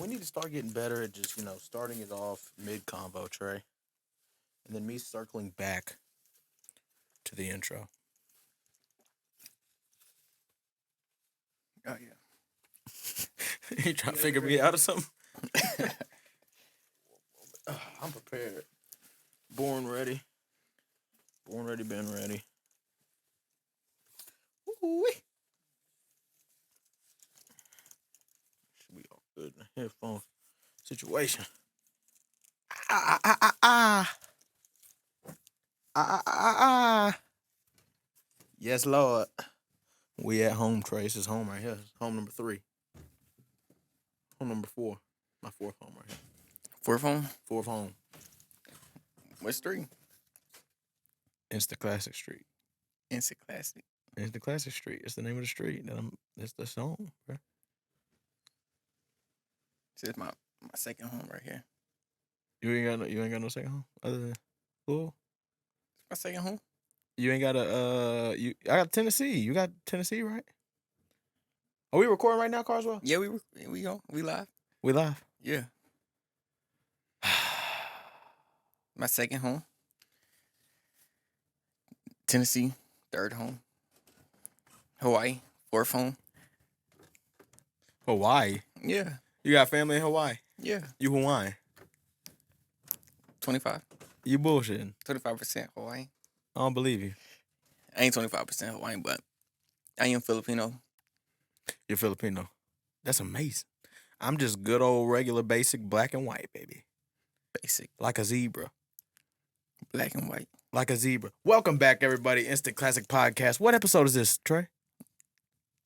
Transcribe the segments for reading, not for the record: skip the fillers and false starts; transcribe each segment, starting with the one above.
We need to start getting better at just, starting it off mid-convo, Trey. And then me circling back to the intro. Oh, yeah. You trying to figure me out or something? I'm prepared. Born ready. Born ready, been ready. Ooh-wee. Should be all good in the headphone situation. Yes, Lord. We at home, Trey. This is home right here. Home number 3. Home number 4. My 4th home right here. Fourth home? 4th home. What's 3? Insta Classic Street. Instant Classic. Insta Classic Street. It's the name of the street. It's the song, bro. This is my second home right here. You ain't got no second home other than Louisville? My second home? You ain't got I got Tennessee. You got Tennessee, right? Are we recording right now, Carswell? Yeah, we go. We live. We live. Yeah. My second home. Tennessee, 3rd home. Hawaii, 4th home. Hawaii. Yeah. You got family in Hawaii? Yeah. You Hawaiian? 25. You bullshitting. 25% Hawaii. I don't believe you. I ain't 25% Hawaiian, but I am Filipino. You're Filipino. That's amazing. I'm just good old regular basic black and white, baby. Basic. Like a zebra. Black and white. Like a zebra. Welcome back, everybody. Instant Classic Podcast. What episode is this, Trey?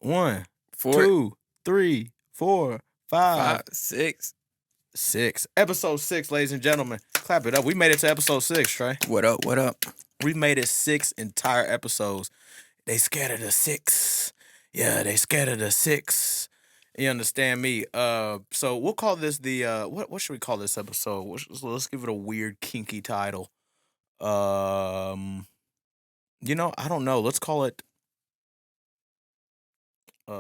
1, 2, 3, 4, 5, 6. 6. Episode 6, ladies and gentlemen. Clap it up. We made it to episode 6, Trey. What up? What up? We made it 6 entire episodes. They scared of the 6. Yeah, they scared of the 6. You understand me? So we'll call this the what should we call this episode? Let's give it a weird, kinky title. I don't know. Let's call it. Well,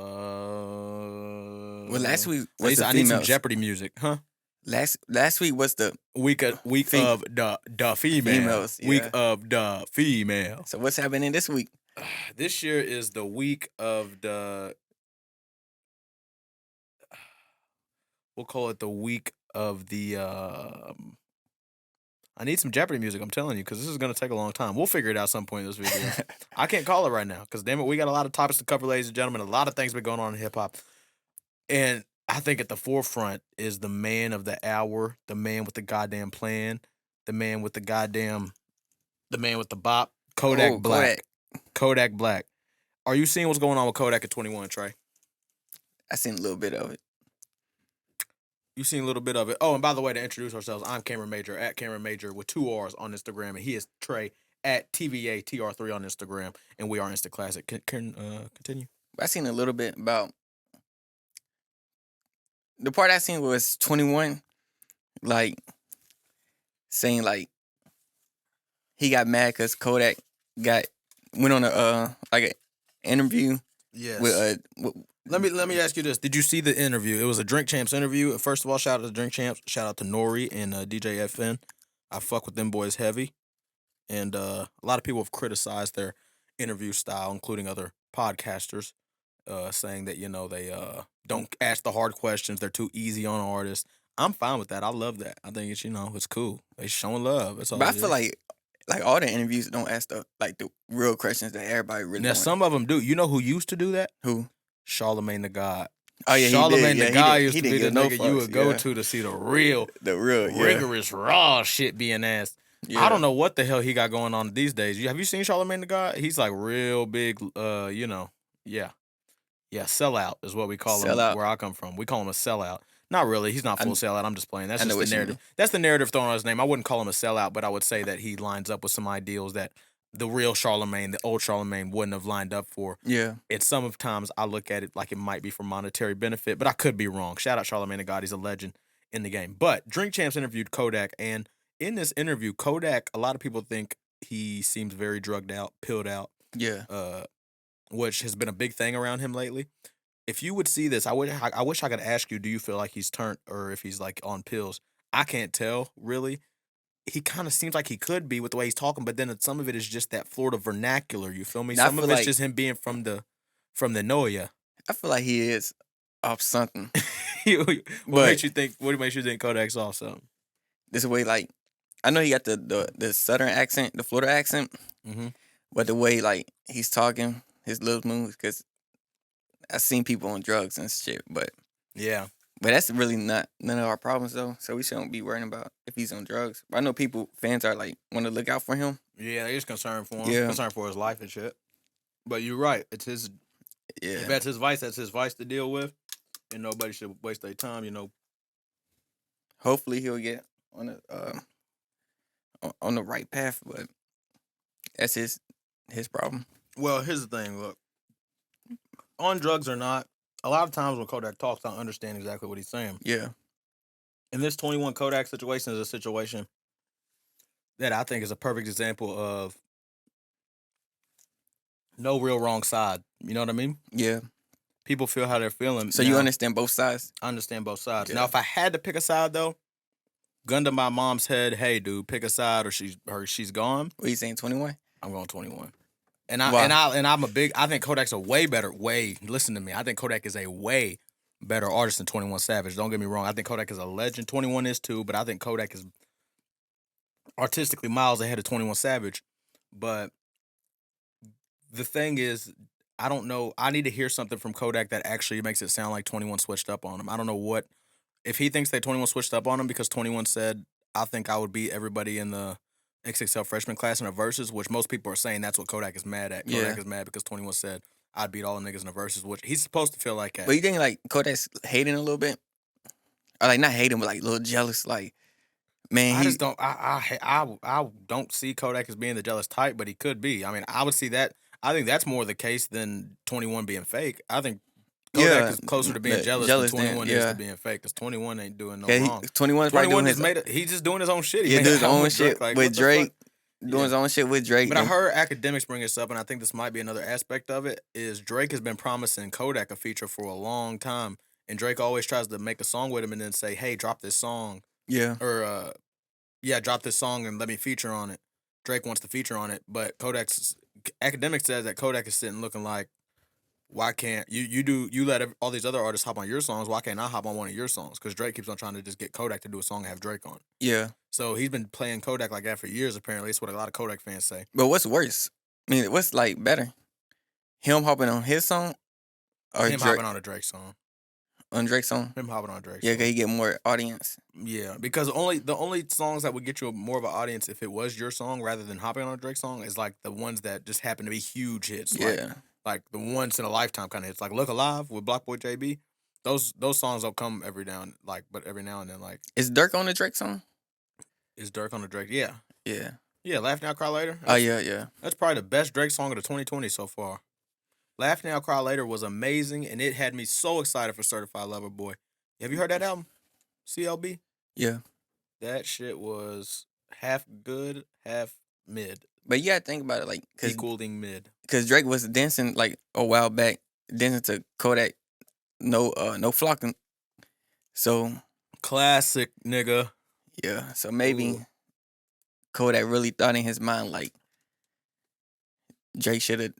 last week was the I need some females. Jeopardy music, huh? Last week was the week of the female. Females, yeah. Week of the female. So what's happening this week? This year is the week of the. We'll call it the week of the. I need some Jeopardy music, I'm telling you, because this is going to take a long time. We'll figure it out some point in this video. I can't call it right now, because damn it, we got a lot of topics to cover, ladies and gentlemen. A lot of things been going on in hip-hop. And I think at the forefront is the man of the hour, the man with the goddamn plan, the man with the bop, Kodak Black. Kodak Black. Are you seeing what's going on with Kodak at 21, Trey? I seen a little bit of it. You seen a little bit of it. Oh, and by the way, to introduce ourselves, I'm Cameron Major, at Cameron Major with 2 R's on Instagram, and he is Trey at TVATR3 on Instagram, and we are Insta Classic. Can continue? I seen a little bit about. The part I seen was 21, like, saying, like, he got mad because Kodak went on an interview. Yes. With Let me ask you this. Did you see the interview? It was a Drink Champs interview. First of all, shout out to Drink Champs. Shout out to Nori and DJ FN. I fuck with them boys heavy. And a lot of people have criticized their interview style, including other podcasters, saying that, they don't ask the hard questions. They're too easy on artists. I'm fine with that. I love that. I think it's, it's cool. They showing love. That's all. But I feel like all the interviews don't ask the real questions that everybody really. Now, some of them do. You know who used to do that? Who? Charlamagne the God. Oh yeah, Charlamagne the God used he to be the no nigga fucks, you would go to see the real rigorous raw shit being asked. Yeah. I don't know what the hell he got going on these days. Have you seen Charlamagne the God? He's like real big. Sellout is what we call him. Where I come from, we call him a sellout. Not really. He's not full sellout. I'm just playing. That's just the narrative. That's the narrative thrown on his name. I wouldn't call him a sellout, but I would say that he lines up with some ideals that the real Charlamagne, the old Charlamagne, wouldn't have lined up for. Yeah. And sometimes I look at it like it might be for monetary benefit, but I could be wrong. Shout out Charlamagne the God. He's a legend in the game. But Drink Champs interviewed Kodak, and in this interview, Kodak, a lot of people think he seems very drugged out, pilled out. Yeah. Which has been a big thing around him lately. if you would see this, I wish I could ask you, do you feel like he's turned or if he's like on pills? I can't tell really. He kind of seems like he could be with the way he's talking, but then some of it is just that Florida vernacular. You feel me? Now, Some of it's just him being from the Noya. I feel like he is off something. What But makes you think? What makes you think Kodak's off something? this way, like, I know he got the southern accent, the Florida accent, Mm-hmm. but the way like he's talking, his little moves, because I've seen people on drugs and shit, but Yeah. that's really not none of our problems though. So we shouldn't be worrying about if he's on drugs. But I know fans are like want to look out for him. Yeah, they're just concerned for him. Yeah. Concerned for his life and shit. But you're right. It's his. Yeah. If that's his vice, that's his vice to deal with. And nobody should waste their time. You know. Hopefully he'll get on the right path, but that's his problem. Well, here's the thing. Look, on drugs or not, a lot of times when Kodak talks, I understand exactly what he's saying. Yeah. And this 21 Kodak situation is a situation that I think is a perfect example of no real wrong side. You know what I mean? Yeah. People feel how they're feeling. So now, you understand both sides? I understand both sides. Yeah. Now, if I had to pick a side, though, gun to my mom's head, hey, dude, pick a side or she's gone. What are you saying, 21? I'm going 21. And I'm a big. I think Kodak's a way better. Listen to me. I think Kodak is a way better artist than 21 Savage. Don't get me wrong. I think Kodak is a legend. 21 is too, but I think Kodak is artistically miles ahead of 21 Savage. But the thing is, I don't know. I need to hear something from Kodak that actually makes it sound like 21 switched up on him. I don't know what if he thinks that 21 switched up on him because 21 said, "I think I would beat everybody in the XXL freshman class in a versus," which most people are saying that's what Kodak is mad at. Kodak is mad because 21 said, "I'd beat all the niggas in a versus," which he's supposed to feel like that. But you think like Kodak's hating a little bit? Or like not hating, but like a little jealous. Like, man, I just don't. I don't see Kodak as being the jealous type, but he could be. I mean, I would see that. I think that's more the case than 21 being fake. I think Kodak is closer to being jealous than 21 is to being fake. Because 21 ain't doing no wrong. 21 doing his he's just doing his own shit. He doing his own shit with Drake. Doing his own shit with Drake. But I heard Akademiks bring this up, and I think this might be another aspect of it, is Drake has been promising Kodak a feature for a long time. And Drake always tries to make a song with him and then say, hey, drop this song. Yeah. Or, drop this song and let me feature on it. Drake wants to feature on it. But Akademiks says that Kodak is sitting looking like, why can't you let all these other artists hop on your songs? Why can't I hop on one of your songs? Because Drake keeps on trying to just get Kodak to do a song and have Drake on. Yeah. So he's been playing Kodak like that for years, apparently. It's what a lot of Kodak fans say. But what's worse? I mean, what's like better? Him hopping on his song or him hopping on a Drake song? On Drake's song? Him hopping on Drake's song. Yeah, because he get more audience. Yeah, because the only songs that would get you more of an audience if it was your song rather than hopping on a Drake song is like the ones that just happen to be huge hits. Yeah. Like the once in a lifetime kind of hits. Like Look Alive with Block Boy JB. Those songs don't come every now and then. Like, is Dirk on the Drake song? Is Dirk on the Drake? Yeah. Yeah. Yeah, Laugh Now, Cry Later. Oh, yeah. That's probably the best Drake song of the 2020 so far. Laugh Now, Cry Later was amazing, and it had me so excited for Certified Lover Boy. Have you heard that album? CLB? Yeah. That shit was half good, half mid. But you gotta think about it, like, equaling mid. Because Drake was dancing like a while back, dancing to Kodak, no flocking. So classic nigga. Yeah. So maybe Kodak really thought in his mind like Drake should have.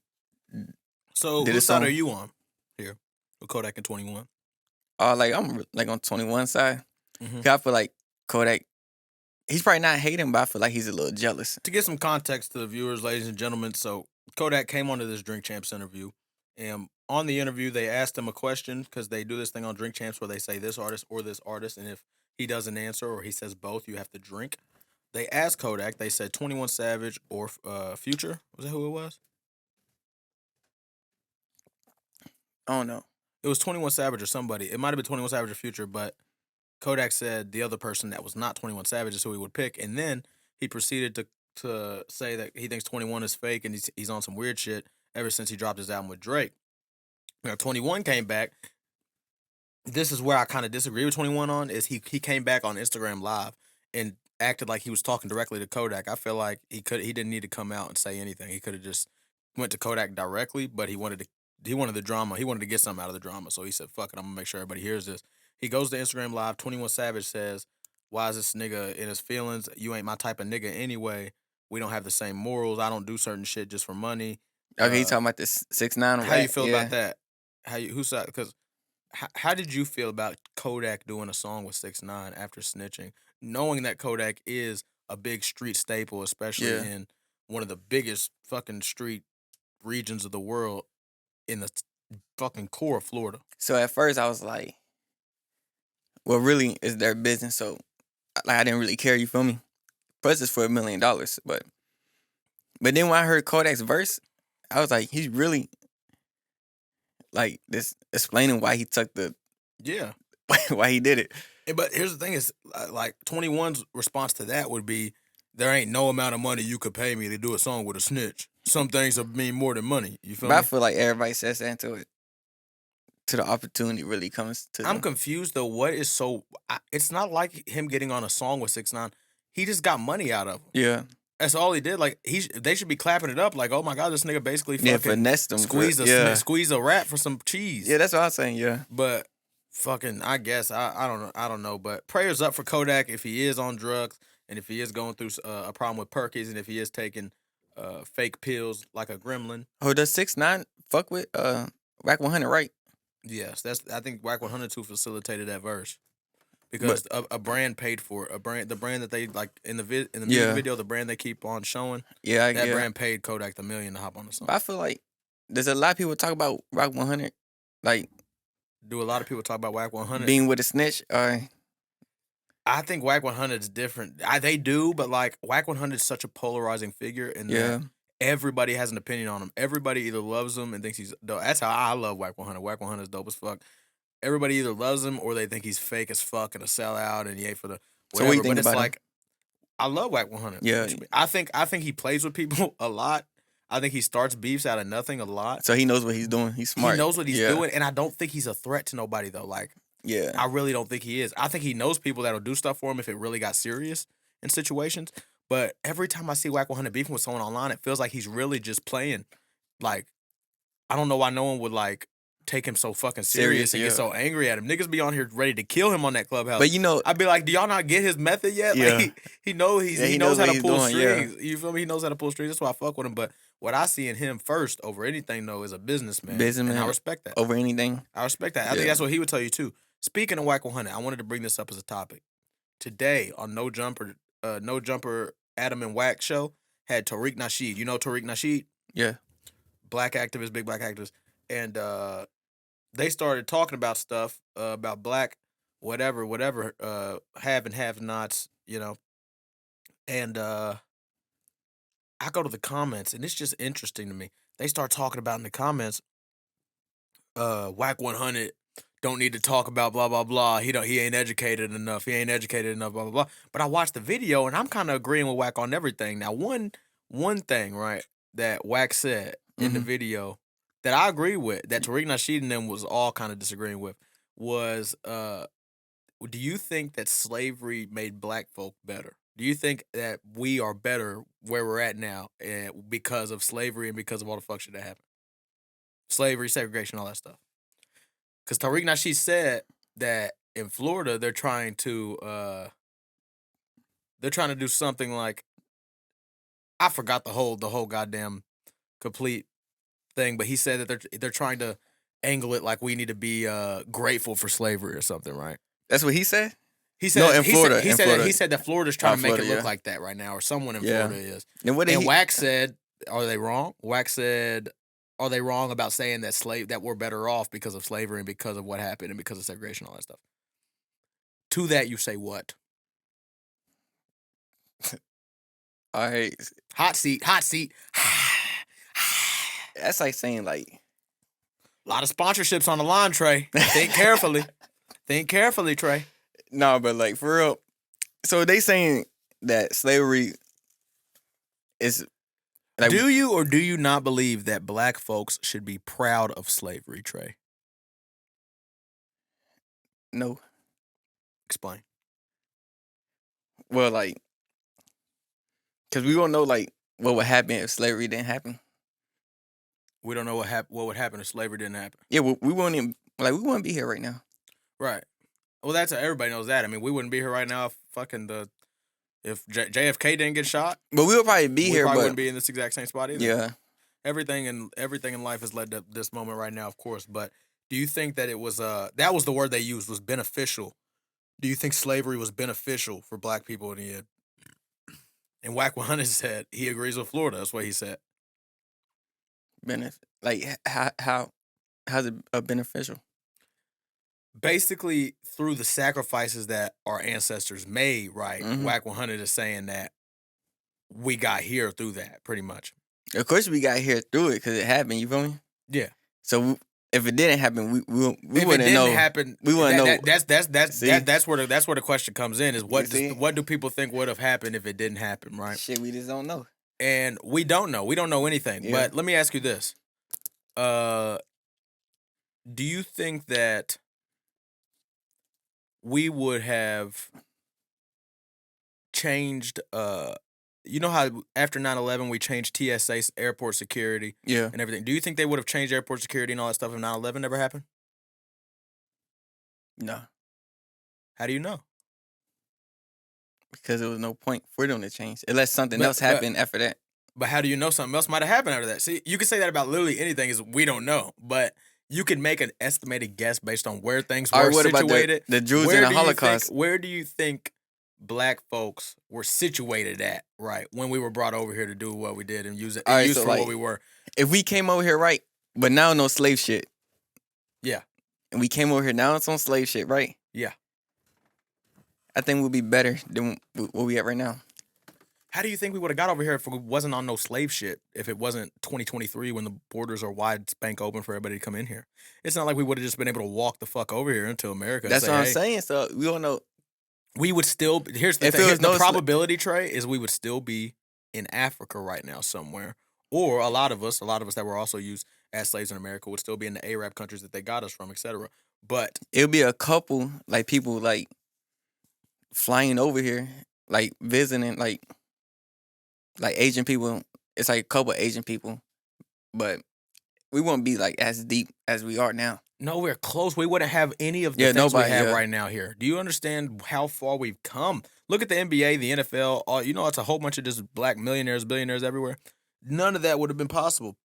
So whose side are you on here with Kodak and 21? Like I'm like on 21 side. Mm-hmm. I feel like Kodak. He's probably not hating, but I feel like he's a little jealous. To get some context to the viewers, ladies and gentlemen, so Kodak came onto this Drink Champs interview, and on the interview, they asked him a question because they do this thing on Drink Champs where they say this artist or this artist, and if he doesn't answer or he says both, you have to drink. They asked Kodak, they said 21 Savage or Future. Was that who it was? I don't know. It was 21 Savage or somebody. It might have been 21 Savage or Future, but Kodak said the other person that was not 21 Savage is who he would pick. And then he proceeded to say that he thinks 21 is fake and he's on some weird shit ever since he dropped his album with Drake. Now, 21 came back. This is where I kind of disagree with 21 on, is he came back on Instagram Live and acted like he was talking directly to Kodak. I feel like he didn't need to come out and say anything. He could have just went to Kodak directly, but he wanted to wanted the drama. He wanted to get something out of the drama. So he said, "Fuck it, I'm gonna make sure everybody hears this." He goes to Instagram Live. 21 Savage says, "Why is this nigga in his feelings? You ain't my type of nigga anyway. We don't have the same morals. I don't do certain shit just for money." Okay, you talking about this 6ix9ine How you rap? feel Yeah. about that? Because how did you feel about Kodak doing a song with 6ix9ine after snitching, knowing that Kodak is a big street staple, especially Yeah. in one of the biggest fucking street regions of the world in the fucking core of Florida? So at first I was like, well, really, it's their business, so like I didn't really care. You feel me? Plus, it's for $1 million, but then when I heard Kodak's verse, I was like, he's really like this explaining why he took the Yeah. why he did it. But here's the thing is, like, 21's response to that would be, there ain't no amount of money you could pay me to do a song with a snitch. Some things mean more than money. You feel But me? I feel like everybody says that until the opportunity really comes to I'm them. confused, though. What is so... it's not like him getting on a song with 6ix9ine. He just got money out of him. Yeah. That's all he did. Like, they should be clapping it up like, oh my God, this nigga basically Yeah, fucking finessed them. squeeze a rat for some cheese. Yeah, that's what I was saying, yeah. But fucking, I guess, I don't know. I don't know. But prayers up for Kodak if he is on drugs and if he is going through a problem with Perkies and if he is taking fake pills like a gremlin. Oh, does 6ix9ine fuck with Whack 100, right? Yes, I think Whack 100 2 facilitated that verse. Because a brand paid for it. The brand that they like in the music video, the brand they keep on showing. Yeah, that brand paid Kodak $1 million to hop on the song. But I feel like there's a lot of people talk about Whack 100, like, do a lot of people talk about Whack 100 being with a snitch? Or I think Whack 100 is different. They do, but like Whack 100 is such a polarizing figure, and that everybody has an opinion on him. Everybody either loves him and thinks he's dope. That's how I love Whack 100. Whack 100 is dope as fuck. Everybody either loves him or they think he's fake as fuck and a sellout and he ain't for the whatever. So what do you think but it's about like, I love Whack 100. Yeah. I think he plays with people a lot. I think he starts beefs out of nothing a lot. So he knows what he's doing. He's smart. He knows what he's doing, and I don't think he's a threat to nobody though. Like, I really don't think he is. I think he knows people that'll do stuff for him if it really got serious in situations. But every time I see Whack 100 beefing with someone online, it feels like he's really just playing. Like, I don't know why no one would like take him so fucking serious and get so angry at him. Niggas be on here ready to kill him on that Clubhouse. But you know, I'd be like, do y'all not get his method yet? Yeah. Like, he knows he knows how to pull strings. Yeah. You feel me? He knows how to pull strings. That's why I fuck with him. But what I see in him first over anything though is a businessman. And I respect that. Over anything. I respect that. I think that's what he would tell you too. Speaking of Whack 100, I wanted to bring this up as a topic. Today on No Jumper Adam and Whack show had Tariq Nasheed. You know Tariq Nasheed? Yeah. Black activist, big black activist. And they started talking about stuff about black whatever, have and have nots, you know. And I go to the comments and it's just interesting to me. They start talking about in the comments, Whack 100 don't need to talk about blah blah blah. He ain't educated enough. He ain't educated enough. Blah blah blah. But I watched the video and I'm kind of agreeing with Whack on everything. Now one thing, right, that Whack said in the video that I agree with, that Tariq Nasheed and them was all kind of disagreeing with, was do you think that slavery made black folk better? Do you think that we are better where we're at now because of slavery and because of all the fuck shit that happened? Slavery, segregation, all that stuff. Because Tariq Nasheed said that in Florida they're trying to do something like, I forgot the whole goddamn complete thing, but he said that they're trying to angle it like we need to be grateful for slavery or something, right? That's what he said? He said, no, in Florida. He said that Florida's trying to make it look like that right now, or someone in Florida is. And Whack said, are they wrong? Whack said, are they wrong about saying that we're better off because of slavery and because of what happened and because of segregation, all that stuff? To that you say what? All right. Hot seat. That's like saying like, a lot of sponsorships on the line, Trey. Think carefully. Think carefully, Trey. No, but like for real. So they saying that slavery is like, do you or do you not believe that black folks should be proud of slavery, Trey? No. Explain. Well, like, because we don't know like what would happen if slavery didn't happen. We don't know what would happen if slavery didn't happen. Yeah, we wouldn't even, we wouldn't be here right now. Right. Well, everybody knows that. I mean, we wouldn't be here right now if JFK didn't get shot. But we would probably be here, probably but wouldn't be in this exact same spot either. Yeah. Everything in life has led to this moment right now, of course. But do you think that it was that was the word they used, was beneficial? Do you think slavery was beneficial for black people in the end? And Wack 100 said he agrees with Florida. That's what he said. How's it beneficial? Basically, through the sacrifices that our ancestors made, right? Mhm. Wack 100 is saying that we got here through that, pretty much. Of course, we got here through it because it happened. You feel me? Yeah. So if it didn't happen, we wouldn't know. If it didn't happen, we wouldn't know. That's where the question comes in: is what do people think would have happened if it didn't happen, right? Shit, we just don't know. And we don't know. We don't know anything. Yeah. But let me ask you this: do you think that we would have changed? You know how after 9/11 we changed TSA airport security, Yeah, and everything. Do you think they would have changed airport security and all that stuff if 9/11 never happened? no, How do you know? because there was no point for them to change unless something else happened after that. But how do you know something else might have happened after that? See, you can say that about literally anything. Is we don't know, but you can make an estimated guess based on where things were situated. About the Jews in the Holocaust? Where do you think black folks were situated at, right, when we were brought over here to do what we did and use it for what we were? If we came over here, right, but now no slave shit. Yeah. And we came over here, now it's on slave shit, right? Yeah. I think we'll be better than where we at right now. How do you think we would have got over here if it wasn't on no slave shit? If it wasn't 2023 when the borders are wide spank open for everybody to come in here? It's not like we would have just been able to walk the fuck over here into America. That's what I'm saying. So we don't know. We would still. Here's the thing. The probability, Trey, is we would still be in Africa right now somewhere, or a lot of us that were also used as slaves in America would still be in the Arab countries that they got us from, etc. But it'll be a couple people flying over here, visiting, like Asian people. It's a couple Asian people, but we won't be as deep as we are now. Nowhere close. We wouldn't have any of the things we have right now here. Do you understand how far we've come? Look at the NBA, the NFL. It's a whole bunch of just black millionaires, billionaires everywhere. None of that would have been possible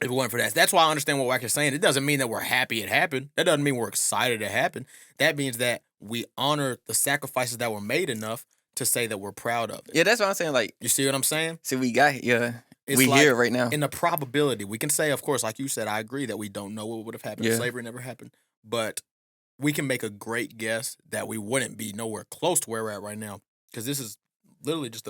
if it wasn't for that. That's why I understand what Wack is saying. It doesn't mean that we're happy it happened. That doesn't mean we're excited it happened. That means that we honor the sacrifices that were made enough to say that we're proud of it. Yeah, that's what I'm saying. You see what I'm saying? See, we got we here right now. In the probability, we can say, of course, like you said, I agree that we don't know what would have happened if slavery never happened. But we can make a great guess that we wouldn't be nowhere close to where we're at right now. Because this is literally just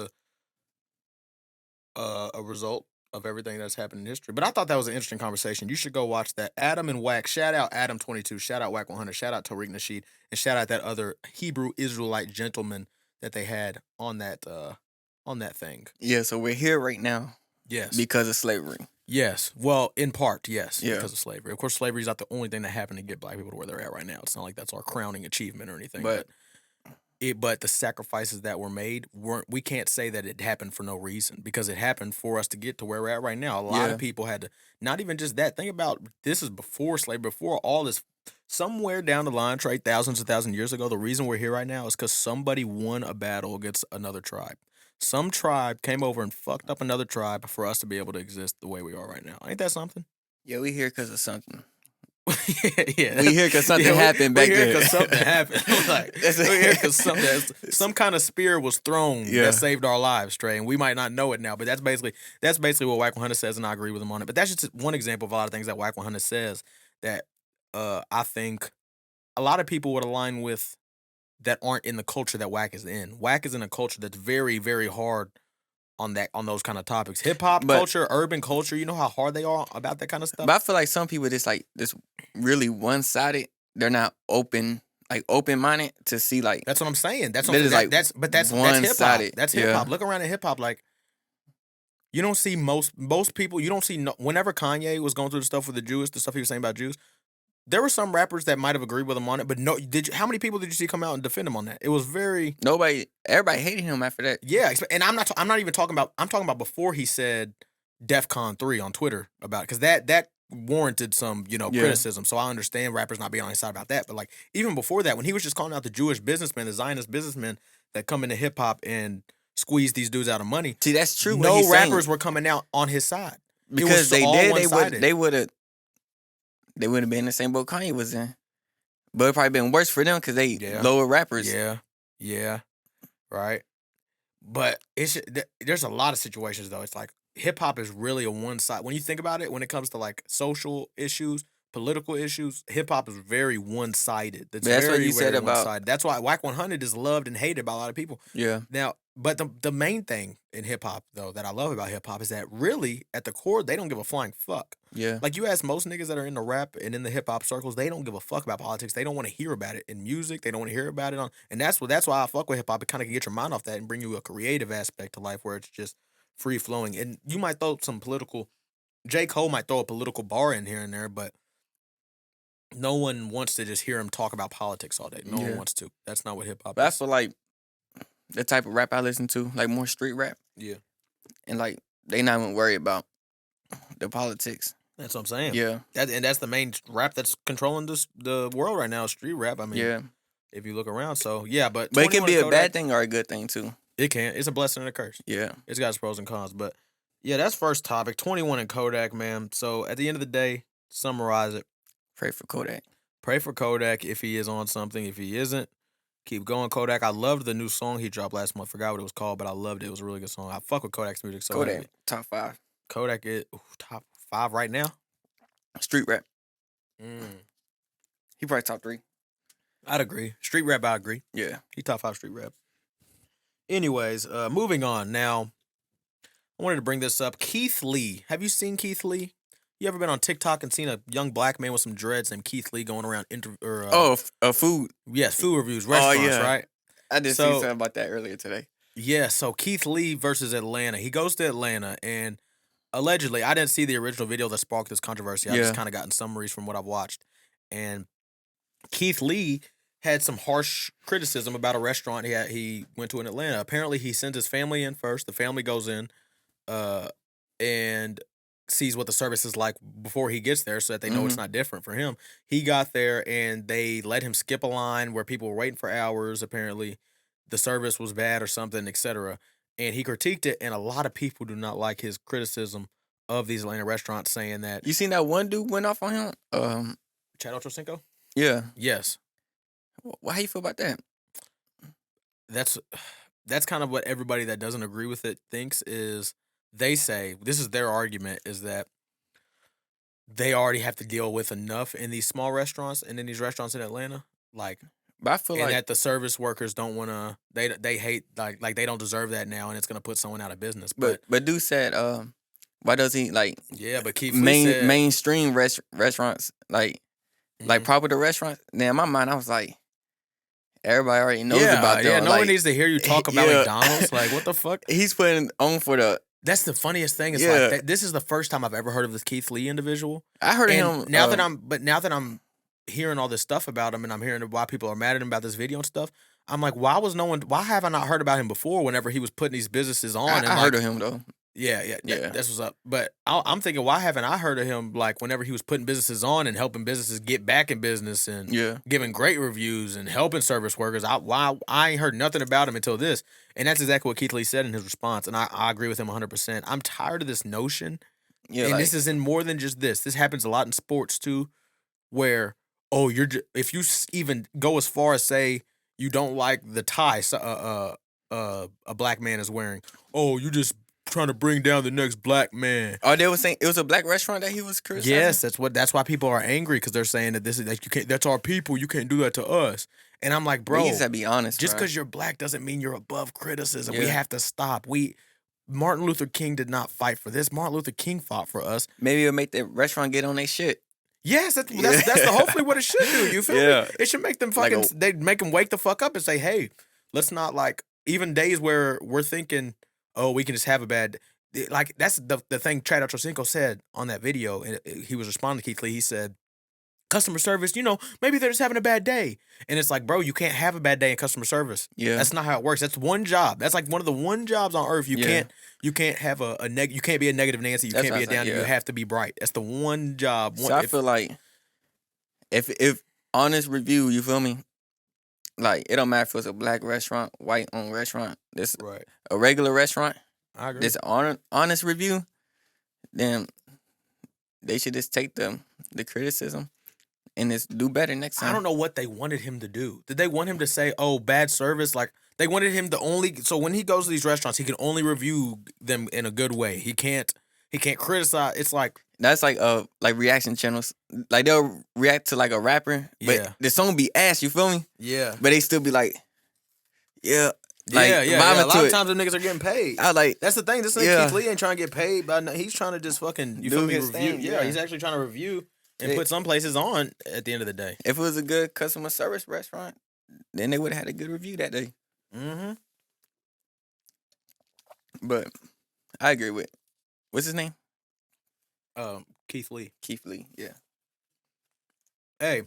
a result of everything that's happened in history. But I thought that was an interesting conversation. You should go watch that. Adam and Wack. Shout out Adam22. Shout out Wack 100. Shout out Tariq Nasheed. And shout out that other Hebrew Israelite gentleman that they had on that thing. Yeah, so we're here right now. Yes. Because of slavery. Yes. Well, in part, yes. Yeah. Because of slavery. Of course, slavery is not the only thing that happened to get black people to where they're at right now. It's not like that's our crowning achievement or anything. But the sacrifices that were made we can't say that it happened for no reason, because it happened for us to get to where we're at right now. A lot of people had to, not even just that. Think about, this is before slavery, before all this. Somewhere down the line, Trey, thousands and thousands of years ago, the reason we're here right now is because somebody won a battle against another tribe. Some tribe came over and fucked up another tribe for us to be able to exist the way we are right now. Ain't that something? Yeah, we here because of something. Yeah. We here because something happened back there. We here because something happened. We here because some kind of spear was thrown that saved our lives, Trey, and we might not know it now. But that's basically what Wack 100 says, and I agree with him on it. But that's just one example of a lot of things that Wack 100 says that I think a lot of people would align with that aren't in the culture that Wack is in. Wack is in a culture that's very, very hard on those kind of topics. Hip hop culture, urban culture, you know how hard they are about that kind of stuff. But I feel like some people just really one sided. They're not open minded to see That's what I'm saying. That's one hip hop. That's hip hop. Look around at hip hop, you don't see most people. You don't see whenever Kanye was going through the stuff with the stuff he was saying about Jews. There were some rappers that might have agreed with him on it, but no. How many people did you see come out and defend him on that? It was very nobody. Everybody hated him after that. Yeah, and I'm not even talking about. I'm talking about before he said DEFCON 3 on Twitter about, because that warranted some, criticism. So I understand rappers not being on his side about that. But like even before that, when he was just calling out the Jewish businessmen, the Zionist businessmen that come into hip hop and squeeze these dudes out of money, See, that's true. no rappers were coming out on his side. Because they would have been in the same boat Kanye was in. But it probably been worse for them because they lower rappers. Yeah, right. But there's a lot of situations though. It's like hip hop is really a one side. When you think about it, when it comes to like social issues, political issues, hip hop is very one sided. That's very, what you said about. One-sided. That's why Whack 100 is loved and hated by a lot of people. Yeah. Now, but the main thing in hip hop though that I love about hip hop is that really at the core they don't give a flying fuck. Yeah. Like you ask most niggas that are in the rap and in the hip hop circles, they don't give a fuck about politics. They don't want to hear about it in music. They don't want to hear about it and that's why I fuck with hip hop. It kind of can get your mind off that and bring you a creative aspect to life where it's just free flowing. And you might throw some political. J. Cole might throw a political bar in here and there, but no one wants to just hear him talk about politics all day. No one wants to. That's not what hip hop is. I feel like the type of rap I listen to, like more street rap. Yeah. And like they not even worried about the politics. That's what I'm saying. Yeah. And that's the main rap that's controlling the world right now, street rap. I mean, if you look around. So, yeah, but it can be a bad thing or a good thing, too. It can. It's a blessing and a curse. Yeah. It's got its pros and cons. But, yeah, that's first topic. 21 and Kodak, man. So, at the end of the day, summarize it. Pray for Kodak. Pray for Kodak if he is on something. If he isn't, keep going, Kodak. I loved the new song he dropped last month. Forgot what it was called, but I loved it. It was a really good song. I fuck with Kodak's music so Kodak, heavy. top 5. Kodak is top 5 right now? Street rap. He probably top 3. I'd agree. Street rap, I agree. Yeah. He top 5 street rap. Anyways, moving on. Now, I wanted to bring this up. Keith Lee. Have you seen Keith Lee? You ever been on TikTok and seen a young black man with some dreads named Keith Lee going around food? Yes, food reviews, restaurants, right? I did see something about that earlier today. Yeah, so Keith Lee versus Atlanta. He goes to Atlanta and allegedly, I didn't see the original video that sparked this controversy. I just kind of gotten summaries from what I've watched. And Keith Lee had some harsh criticism about a restaurant he went to in Atlanta. Apparently, he sends his family in first. The family goes in and sees what the service is like before he gets there so that they know it's not different for him. He got there and they let him skip a line where people were waiting for hours. Apparently, the service was bad or something, etc. And he critiqued it, and a lot of people do not like his criticism of these Atlanta restaurants, saying that... You seen that one dude went off on him? Chad Ochocinco? Yeah. Yes. How you feel about that? That's kind of what everybody that doesn't agree with it thinks is... They say, this is their argument, is that they already have to deal with enough in these small restaurants and in these restaurants in Atlanta. Like... But I feel like that the service workers don't want to. They hate like they don't deserve that now, and it's gonna put someone out of business. But dude said, why does he like? Yeah, but Keith Lee said, mainstream restaurants like popular restaurants. Now in my mind, I was like, everybody already knows about them. Yeah, no one needs to hear you talk about McDonald's. Like what the fuck? He's putting on for the. That's the funniest thing. Is like this is the first time I've ever heard of this Keith Lee individual. I heard of him now that I'm hearing all this stuff about him and I'm hearing why people are mad at him about this video and stuff, I'm like, why have I not heard about him before whenever he was putting these businesses on? I heard of him though. Yeah. That's what's up. But I'm thinking, why haven't I heard of him like whenever he was putting businesses on and helping businesses get back in business and giving great reviews and helping service workers? I ain't heard nothing about him until this. And that's exactly what Keith Lee said in his response. And I agree with him 100%. I'm tired of this notion. Yeah, and this is in more than just this. This happens a lot in sports too, where if you even go as far as say you don't like the tie a black man is wearing, you just trying to bring down the next black man. Oh, they were saying it was a black restaurant that he was criticizing? Yes, that's why people are angry, because they're saying that this is like, you can't, that's our people, you can't do that to us. And I'm like, bro, you gotta be honest. Just because you're black doesn't mean you're above criticism. We have to stop. Martin Luther King did not fight for this. Martin Luther King fought for us. Maybe it'll make the restaurant get on their shit. Yes, that's hopefully what it should do. You feel me? It should make them fucking. They make them wake the fuck up and say, "Hey, let's not like even days where we're thinking, we can just have a bad." Like that's the thing Chad Ochocinco said on that video, and he was responding to Keith Lee. He said, customer service, maybe they're just having a bad day. And it's like, bro, you can't have a bad day in customer service. Yeah. That's not how it works. That's one job. That's like one of the one jobs on earth. You can't have you can't be a negative Nancy. You That's can't be a what I'm saying, downer. You have to be bright. That's the one job. So I feel like if honest review, you feel me? Like, it don't matter if it's a black restaurant, white-owned restaurant, this right. a regular restaurant, I agree. this honest review, then they should just take the criticism and just do better next time. I don't know what they wanted him to do. Did they want him to say, "Oh, bad service"? Like they wanted him to only. So when he goes to these restaurants, he can only review them in a good way. He can't criticize. It's like that's like reaction channels. Like they'll react to like a rapper, but the song be ass. You feel me? Yeah. But they still be like, yeah. Like, yeah. A lot of times the niggas are getting paid. I like that's the thing. This nigga Keith Lee ain't trying to get paid, but he's trying to just fucking review. Thing, he's actually trying to review and put some places on at the end of the day. If it was a good customer service restaurant, then they would have had a good review that day. Mm-hmm. But I agree with what's his name? Keith Lee. Keith Lee, yeah. Hey,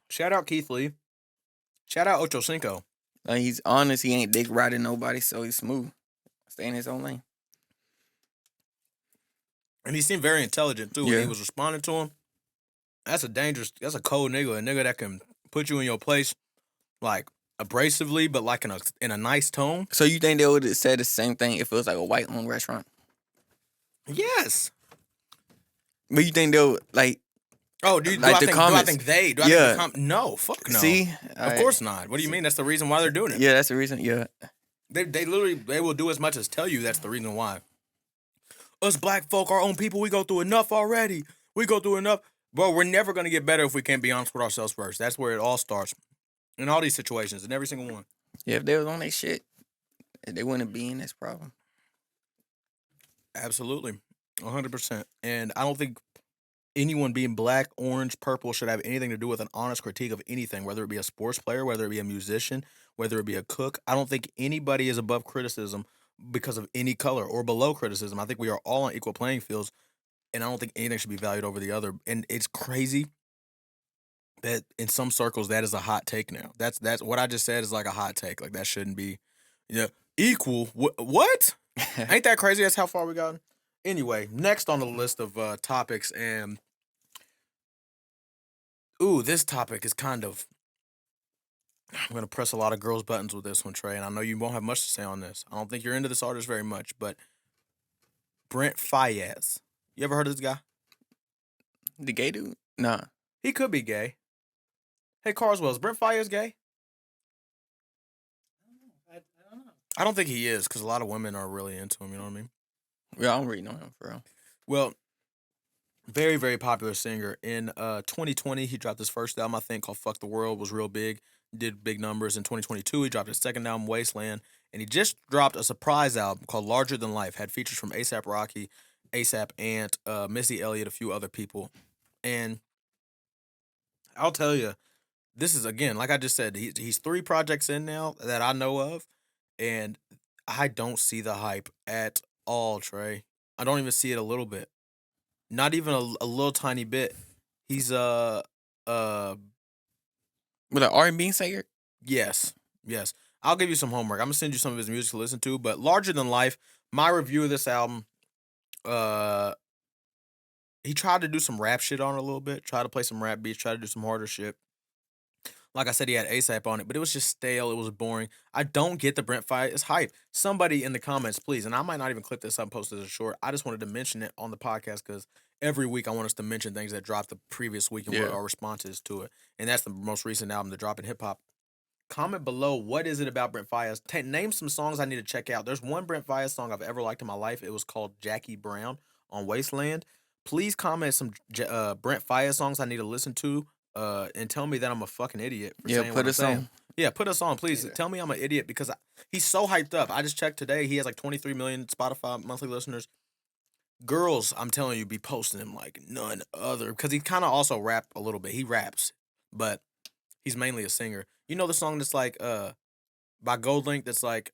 shout out Keith Lee. Shout out Ocho Cinco. He's honest. He ain't dick riding nobody, so he's smooth. Stay in his own lane. And he seemed very intelligent, too, when he was responding to him. That's a cold nigga. A nigga that can put you in your place, like, abrasively, but, like, in a nice tone. So you think they would have said the same thing if it was, like, a white-owned restaurant? Yes. But you think they'll, like... Oh, do I think they? No, fuck no. See? Of course not. What do you mean? That's the reason why they're doing it. Yeah, that's the reason, yeah. They literally, they will do as much as tell you that's the reason why. Us black folk, our own people, we go through enough already. We go through enough. Bro, we're never going to get better if we can't be honest with ourselves first. That's where it all starts. In all these situations, in every single one. Yeah, if they was on their shit, they wouldn't be in this problem. Absolutely. 100%. And I don't think anyone being black, orange, purple should have anything to do with an honest critique of anything, whether it be a sports player, whether it be a musician, whether it be a cook. I don't think anybody is above criticism because of any color or below criticism. I think we are all on equal playing fields, and I don't think anything should be valued over the other. And it's crazy that in some circles that is a hot take now. That's what I just said is like a hot take. Like that shouldn't be equal. What? Ain't that crazy? That's how far we got. Anyway, next on the list of topics, and this topic is kind of. I'm gonna press a lot of girls' buttons with this one, Trey, and I know you won't have much to say on this. I don't think you're into this artist very much, but Brent Faiyaz. You ever heard of this guy? The gay dude? Nah. He could be gay. Hey, Carswell, is Brent Faiyaz gay? I don't know. I don't think he is, because a lot of women are really into him, you know what I mean? Yeah, I don't really know him, for real. Well, very, very popular singer. In 2020, he dropped his first album, I think, called Fuck the World, was real big, did big numbers. In 2022, he dropped his second album, Wasteland, and he just dropped a surprise album called Larger Than Life, had features from A$AP Rocky, A$AP Ant, Missy Elliott, a few other people. And I'll tell you, this is, again, like I just said, he's 3 projects in now that I know of, and I don't see the hype at all, Trey. I don't even see it a little bit. Not even a little tiny bit. He's With an R&B singer? Yes. I'll give you some homework. I'm gonna send you some of his music to listen to. But Larger Than Life, my review of this album, he tried to do some rap shit on it a little bit. Tried to play some rap beats. Tried to do some harder shit. Like I said, he had A$AP on it, but it was just stale. It was boring. I don't get the Brent Faiyaz hype. Somebody in the comments, please, and I might not even clip this up and post it as a short. I just wanted to mention it on the podcast because every week I want us to mention things that dropped the previous week and what our responses to it. And that's the most recent album to drop in hip-hop. Comment below, what is it about Brent Faiyaz? Name some songs I need to check out. There's one Brent Faiyaz song I've ever liked in my life. It was called Jackie Brown on Wasteland. Please comment some Brent Faiyaz songs I need to listen to. And tell me that I'm a fucking idiot for saying what I'm saying. Yeah, put us on, please. Yeah. Tell me I'm an idiot because he's so hyped up. I just checked today. He has like 23 million Spotify monthly listeners. Girls, I'm telling you, be posting him like none other. Because he kind of also rap a little bit. He raps, but he's mainly a singer. You know the song that's like by Gold Link that's like,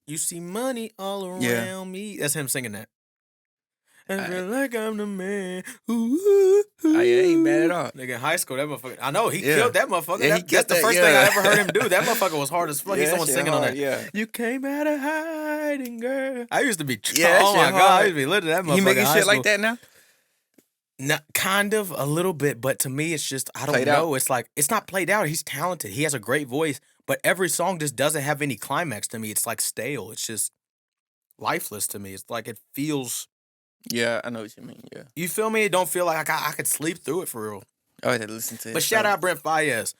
you see money all around me? That's him singing that. I feel like I'm the man. Ooh, yeah, ain't bad at all. Nigga in high school, that motherfucker. I know he Yeah. killed that motherfucker. Yeah, he That's killed the that, first thing I yeah. ever heard him do. That motherfucker was hard as fuck. Yeah, He's that someone shit singing on hard, that. yeah. You came out of hiding, girl. I used to be. Yeah, that oh my shit god, I hard. used to be lit to that motherfucker. He making in high shit school. like that now? No, kind of a little bit, but to me, it's just I don't Played know. out? It's like it's not played out. He's talented. He has a great voice, but every song just doesn't have any climax to me. It's like stale. It's just lifeless to me. It's like it feels. Yeah, I know what you mean. Yeah. You feel me? It don't feel like I could sleep through it for real. I had to listen to it. But shout out Brent Fayez.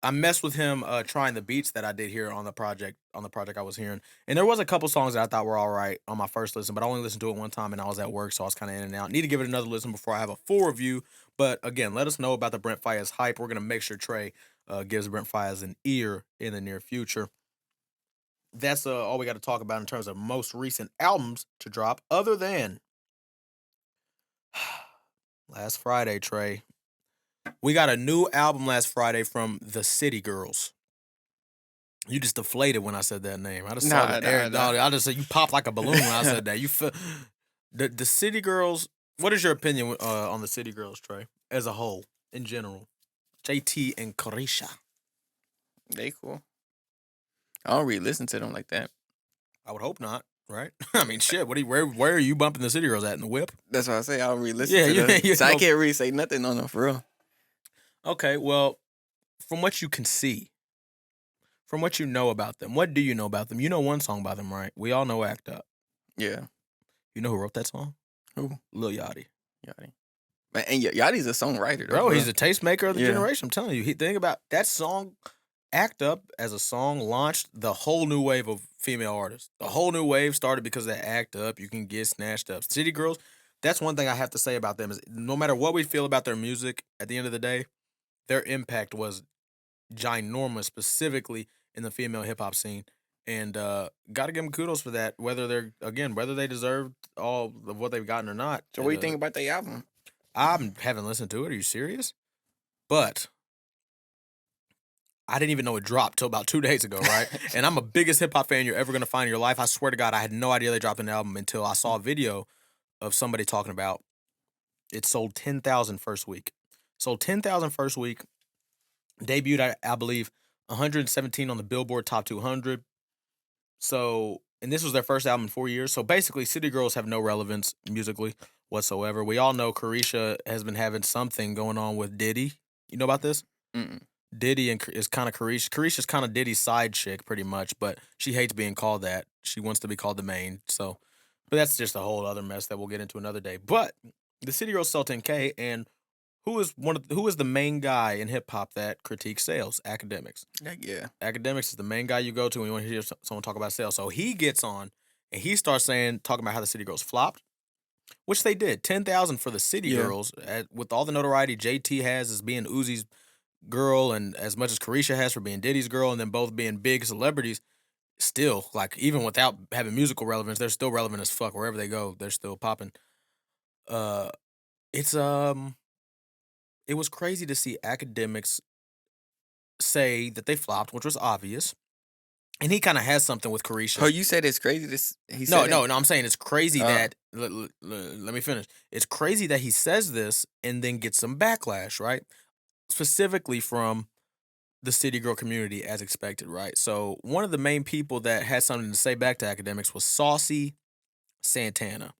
I messed with him trying the beats that I did here on the project I was hearing. And there was a couple songs that I thought were all right on my first listen, but I only listened to it one time and I was at work, so I was kind of in and out. Need to give it another listen before I have a full review. But again, let us know about the Brent Fayez hype. We're going to make sure Trey gives Brent Fayez an ear in the near future. That's all we got to talk about in terms of most recent albums to drop, other than last Friday, Trey. We got a new album last Friday from the City Girls. You just deflated when I said that name. I just saw the air. Nah. I just said you popped like a balloon when I said that. You feel the City Girls. What is your opinion on the City Girls, Trey, as a whole, in general? JT and Carisha. They cool. I don't really listen to them like that. I would hope not, right? I mean, shit. Where are you bumping the City Girls at in the whip? That's what I say. I don't really listen to them. So I can't really say nothing on them for real. Okay, well, from what you can see, from what you know about them, what do you know about them? You know one song by them, right? We all know Act Up. Yeah. You know who wrote that song? Who? Lil Yachty. And Yachty's a songwriter, Bro, he's a tastemaker of the Yeah. generation. I'm telling you. Think about that song, Act Up, as a song, launched the whole new wave of female artists. The whole new wave started because of that Act Up. You can get snatched up. City Girls, that's one thing I have to say about them is no matter what we feel about their music, at the end of the day, their impact was ginormous, specifically in the female hip hop scene. And gotta give them kudos for that. Whether they deserve all of what they've gotten or not. So what do you think about the album? I haven't listened to it. Are you serious? But I didn't even know it dropped till about 2 days ago, right? And I'm the biggest hip hop fan you're ever gonna find in your life. I swear to God, I had no idea they dropped an album until I saw a video of somebody talking about it sold 10,000 first week. Sold 10,000 first week. Debuted, I believe, 117 on the Billboard Top 200. So, and this was their first album in 4 years. So basically, City Girls have no relevance musically whatsoever. We all know Carisha has been having something going on with Diddy. You know about this? Mm-mm. Diddy is kind of Carisha. Carisha's kind of Diddy's side chick, pretty much, but she hates being called that. She wants to be called the main. So, but that's just a whole other mess that we'll get into another day. But the City Girls sell 10K, and who is the main guy in hip hop that critiques sales? Akademiks. Yeah. Akademiks is the main guy you go to when you want to hear someone talk about sales. So he gets on and he starts talking about how the City Girls flopped, which they did. 10,000 for the City Girls with all the notoriety JT has as being Uzi's girl, and as much as Carisha has for being Diddy's girl, and then both being big celebrities. Still, like, even without having musical relevance, they're still relevant as fuck wherever they go. They're still popping. It was crazy to see Akademiks say that they flopped, which was obvious. And he kind of has something with Carisha. Oh, you said it's crazy. No, I'm saying it's crazy that. Let me finish. It's crazy that he says this and then gets some backlash, right? Specifically from the City Girl community, as expected, right? So one of the main people that had something to say back to Akademiks was Saucy Santana.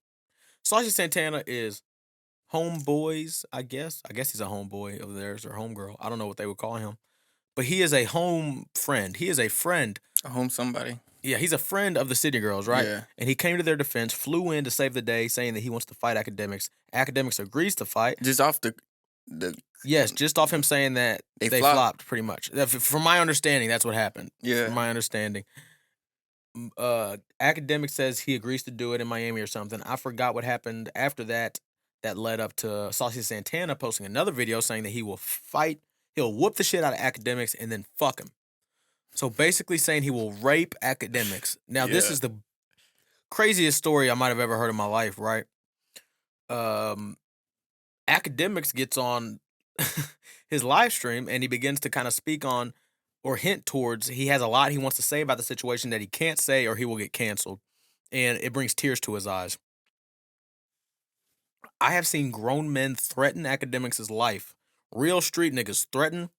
Saucy Santana is homeboys, I guess. I guess he's a homeboy of theirs or homegirl. I don't know what they would call him. But he is a home friend. He is a friend. A home somebody. Yeah, he's a friend of the City Girls, right? Yeah. And he came to their defense, flew in to save the day, saying that he wants to fight Akademiks. Akademiks agrees to fight. Just off the Yes, just off him saying that they flopped, pretty much. From my understanding, that's what happened. Yeah. From my understanding. Akademiks says he agrees to do it in Miami or something. I forgot what happened after that. That led up to Saucy Santana posting another video saying that he will fight. He'll whoop the shit out of Akademiks and then fuck him. So basically saying he will rape Akademiks. Now, this is the craziest story I might have ever heard in my life, right? Akademiks gets on his live stream and he begins to kind of speak on or hint towards he has a lot he wants to say about the situation that he can't say or he will get canceled. And it brings tears to his eyes. I have seen grown men threaten Akademiks' life. Real street niggas threaten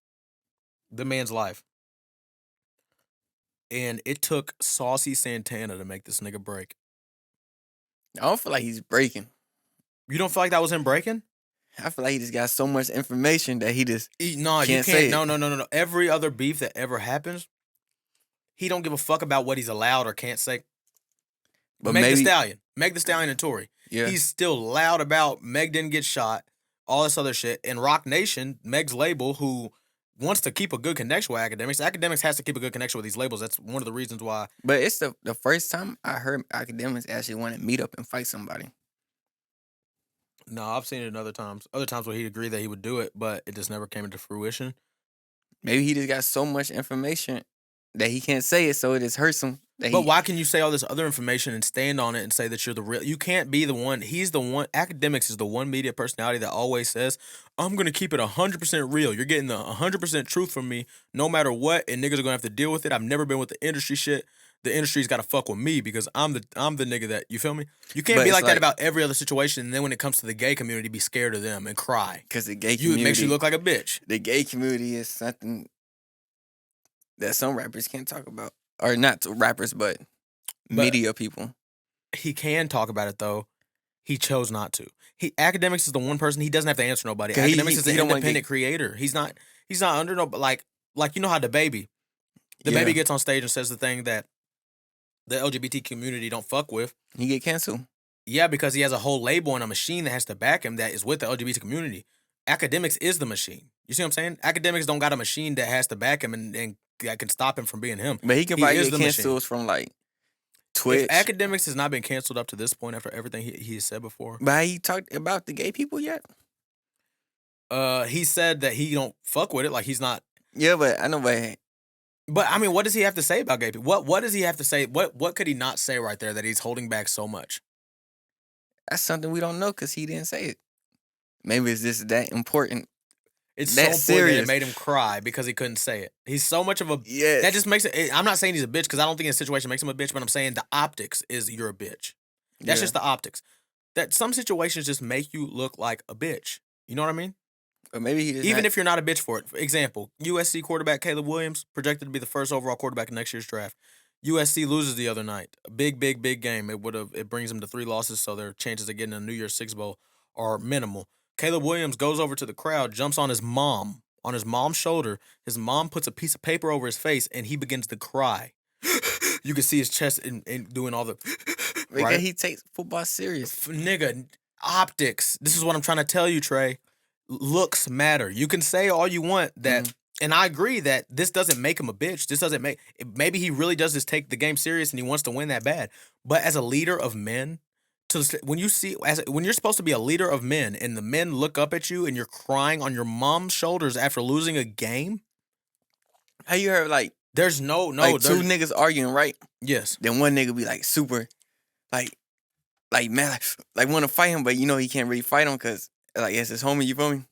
the man's life. And it took Saucy Santana to make this nigga break. I don't feel like he's breaking. You don't feel like that was him breaking? I feel like he just got so much information that he just No, you can't can't. say it. No. Every other beef that ever happens, he don't give a fuck about what he's allowed or can't say. But Meg maybe the Stallion and Tory. yeah. He's still loud about Meg didn't get shot, all this other shit. And Rock Nation, Meg's label, who wants to keep a good connection with Akademiks. Akademiks has to keep a good connection with these labels. That's one of the reasons why. But it's the first time I heard Akademiks actually want to meet up and fight somebody. No, I've seen it other times. Other times where he agreed that he would do it, but it just never came into fruition. Maybe he just got so much information that he can't say it, so it just hurts him. But why can you say all this other information and stand on it and say that you're the real? You can't be the one. He's the one. Akademiks is the one media personality that always says, I'm going to keep it 100% real. You're getting the 100% truth from me no matter what, and niggas are going to have to deal with it. I've never been with the industry shit. The industry's got to fuck with me because I'm the nigga that, you feel me? You can't be like that about every other situation, and then when it comes to the gay community, be scared of them and cry. Because the gay community... It makes you look like a bitch. The gay community is something that some rappers can't talk about. Or not rappers, but media people. He can talk about it, though. He chose not to. Akademiks is the one person, he doesn't have to answer nobody. Akademiks is an independent creator. He's not under no, like you know how the baby gets on stage and says the thing that the LGBT community don't fuck with. He get canceled. Yeah, because he has a whole label and a machine that has to back him that is with the LGBT community. Akademiks is the machine. You see what I'm saying? Akademiks don't got a machine that has to back him and that can stop him from being him. But he can probably get canceled from like Twitch. If Akademiks has not been canceled up to this point after everything he has said before. But he talked about the gay people yet? He said that he don't fuck with it. Like he's not. Yeah, but I know, but I mean, what does he have to say about gay people? What does he have to say? What could he not say right there that he's holding back so much? That's something we don't know because he didn't say it. Maybe it's just that important. It's that so important that it made him cry because he couldn't say it. He's so much of a... Yeah. That just makes it... I'm not saying he's a bitch because I don't think his situation makes him a bitch, but I'm saying the optics is you're a bitch. That's just the optics. That some situations just make you look like a bitch. You know what I mean? Or maybe he just... Even if you're not a bitch for it. For example, USC quarterback Caleb Williams projected to be the first overall quarterback in next year's draft. USC loses the other night. A big game. It brings them to 3 losses, so their chances of getting a New Year's Six Bowl are minimal. Caleb Williams goes over to the crowd, jumps on his mom's shoulder. His mom puts a piece of paper over his face, and he begins to cry. You can see his chest and doing all the... Right? He takes football serious. Nigga, optics. This is what I'm trying to tell you, Trey. Looks matter. You can say all you want that... And I agree that this doesn't make him a bitch. This doesn't make... Maybe he really does just take the game serious and he wants to win that bad. But as a leader of men... when you're supposed to be a leader of men and the men look up at you and you're crying on your mom's shoulders after losing a game, how you heard there's no like two niggas arguing, right? Yes. Then one nigga be like super like man like want to fight him, but you know he can't really fight him because like it's his homie, you feel me?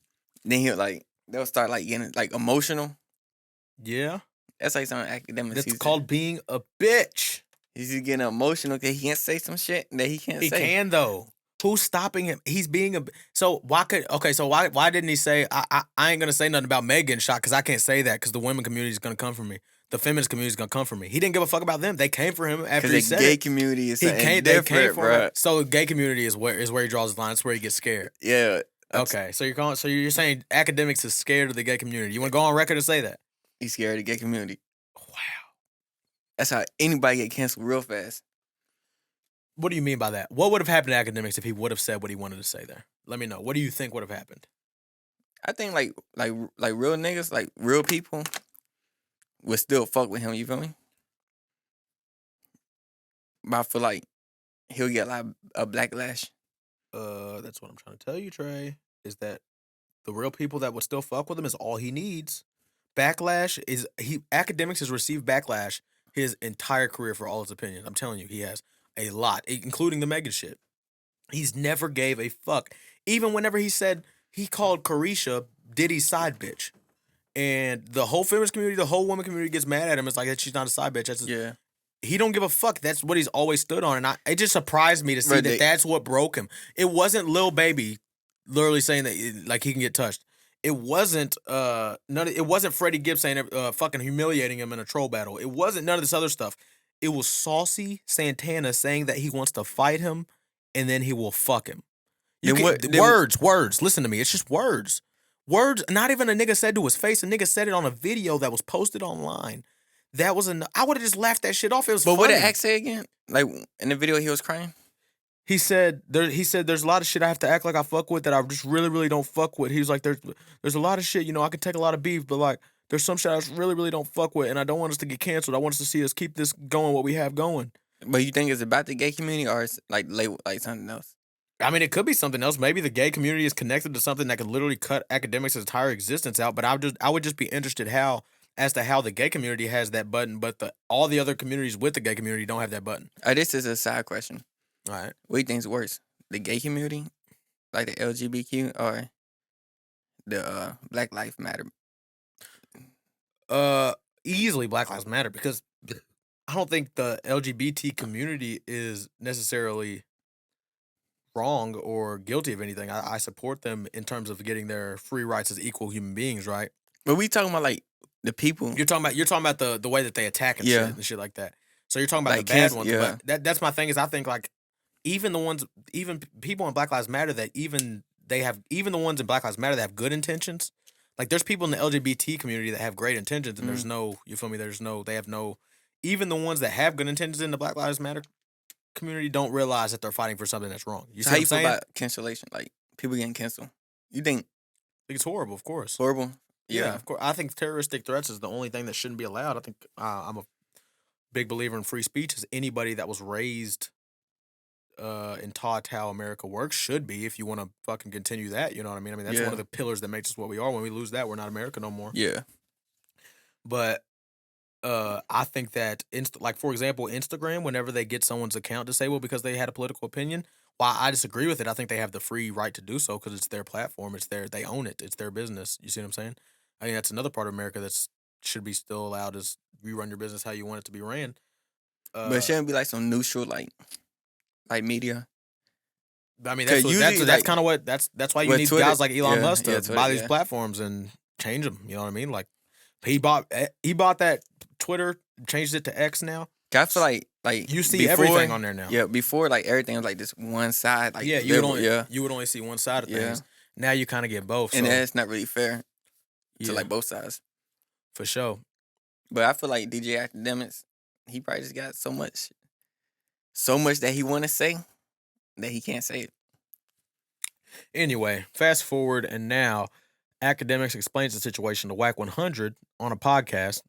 Then they'll start like getting like emotional. Yeah, that's like something Akademiks. That's called being a bitch. He's getting emotional because he can't say some shit that he can't say. He can though. Who's stopping him? He's being a... So why didn't he say, I ain't going to say nothing about Meg getting shot because I can't say that because the women community is going to come for me. The feminist community is going to come for me. He didn't give a fuck about them. They came for him after he said it. The gay community is something different, bro. So the gay community is where he draws his line. That's where he gets scared. Yeah. Okay, so you're saying Akademiks is scared of the gay community. You want to go on record and say that? He's scared of the gay community. Wow. That's how anybody get canceled real fast. What do you mean by that? What would have happened to Akademiks if he would have said what he wanted to say there? Let me know. What do you think would have happened? I think like real niggas, like real people would still fuck with him, you feel me? But I feel like he'll get like a backlash. That's what I'm trying to tell you, Trey, is that the real people that would still fuck with him is all he needs. Backlash is... Akademiks has received backlash his entire career for all his opinions. I'm telling you, he has. A lot, including the Megan shit. He's never gave a fuck. Even whenever he said he called Carisha Diddy's side bitch. And the whole feminist community, the whole woman community gets mad at him. It's like, she's not a side bitch. he don't give a fuck. That's what he's always stood on, and it just surprised me to see Bro, that that's what broke him. It wasn't Lil Baby literally saying that like he can get touched. It wasn't It wasn't Freddie Gibbs saying fucking humiliating him in a troll battle. It wasn't none of this other stuff. It was Saucy Santana saying that he wants to fight him, and then he will fuck him. Words. Listen to me. It's just words. Words. Not even a nigga said to his face. A nigga said it on a video that was posted online. That was I would have just laughed that shit off. It was But funny. what did Axe say again? Like in the video, he was crying. He said there's a lot of shit I have to act like I fuck with that I just really, really don't fuck with. He was like, there's a lot of shit, I could take a lot of beef, but like there's some shit I just really, really don't fuck with, and I don't want us to get canceled. I want us to see us keep this going, what we have going. But you think it's about the gay community or it's like labeled like something else? I mean, it could be something else. Maybe the gay community is connected to something that could literally cut Akademiks' entire existence out. But I would just be interested as to how the gay community has that button, but all the other communities with the gay community don't have that button. This is a side question. All right. What do you think's worse? The gay community, like the LGBTQ, or the Black Lives Matter? Easily Black Lives Matter, because I don't think the LGBT community is necessarily wrong or guilty of anything. I support them in terms of getting their free rights as equal human beings, right? But we talking about like the people. You're talking about the way that they attack and shit like that. So you're talking about Like the bad ones. yeah. But that's my thing is I think like even people in Black Lives Matter that even the ones in Black Lives Matter that have good intentions. Like there's people in the LGBT community that have great intentions and there's no, you feel me? Even the ones that have good intentions in the Black Lives Matter community don't realize that they're fighting for something that's wrong. You So see how what you I'm feel saying? about cancellation? Like people getting canceled? You think I think it's horrible, of course. horrible? Yeah, of course. I think terroristic threats is the only thing that shouldn't be allowed. I think I'm a big believer in free speech. As anybody that was raised and taught how America works should be, if you want to fucking continue that, you know what I mean? I mean, that's one of the pillars that makes us what we are. When we lose that, we're not America no more. Yeah. But I think that, like, for example, Instagram, whenever they get someone's account disabled because they had a political opinion, while I disagree with it, I think they have the free right to do so because it's their platform. They own it. It's their business. You see what I'm saying? I mean, that's another part of America that should be still allowed is you run your business how you want it to be ran. But it shouldn't be like some neutral, like media. I mean, that's kind of what that's why you need guys like Elon Musk to buy these platforms and change them. You know what I mean? Like he bought that Twitter, changed it to X now. I feel like you see everything on there now. Yeah, before like everything was like this one side. Like you would only see one side of things. Now you kind of get both, and that's not really fair to like both sides. For sure. But I feel like DJ Akademiks, he probably just got so much that he want to say that he can't say it. Anyway, fast forward, and now Akademiks explains the situation to Whack 100 on a podcast,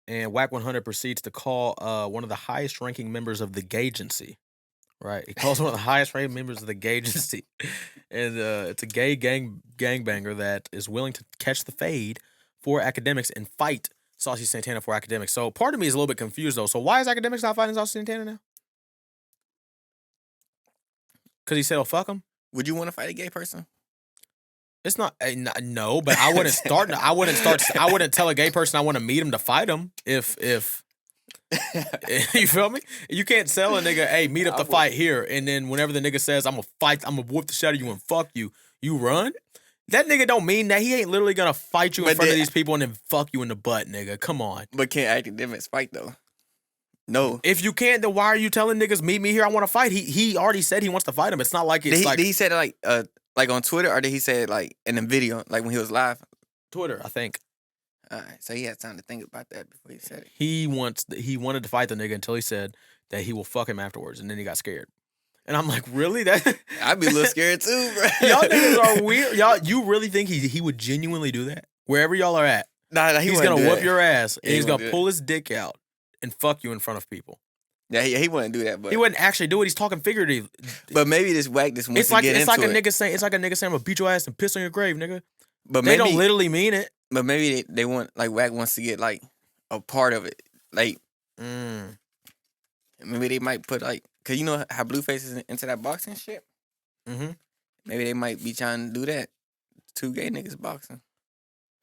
and Whack 100 proceeds to call one of the highest ranking members of the Gagency. Right, he calls one of the highest ranking members of the Gagency, and it's a gay gangbanger that is willing to catch the fade for Akademiks and fight Saucy Santana for Akademiks. So part of me is a little bit confused though. So why is Akademiks not fighting Saucy Santana now? Because he said, "Oh, fuck him." Would you want to fight a gay person? It's not no, but I wouldn't start. I wouldn't tell a gay person I want to meet him to fight him. If you feel me, you can't tell a nigga, "Hey, meet up to fight here," and then whenever the nigga says, "I'm gonna whoop the shit out of you and fuck you," you run. That nigga don't mean that. He ain't literally gonna fight you in front of these people and then fuck you in the butt, nigga. Come on. But can't Akademiks fight though? No. If you can't, then why are you telling niggas meet me here? I want to fight. He already said he wants to fight him. It's not like it's did he say it like on Twitter, or did he say it like in the video, like when he was live? Twitter, I think. All right, so he had time to think about that before he said it. He wanted to fight the nigga until he said that he will fuck him afterwards, and then he got scared. And I'm like, really? I'd be a little scared too, bro. Y'all niggas are weird. You really think he would genuinely do that? Wherever y'all are at, nah, he's gonna whoop your ass, and he's gonna do pull his dick out and fuck you in front of people. Yeah, he wouldn't do that, but he wouldn't actually do it. He's talking figuratively. But maybe this Whack just wants to get into it. It's like a nigga saying, "I'm gonna beat your ass and piss on your grave, nigga." But they don't literally mean it. But maybe they want, like, Whack wants to get like a part of it, like. Maybe they might put like, cause you know how Blueface is into that boxing shit. Mm-hmm. Maybe they might be trying to do that. Two gay niggas boxing.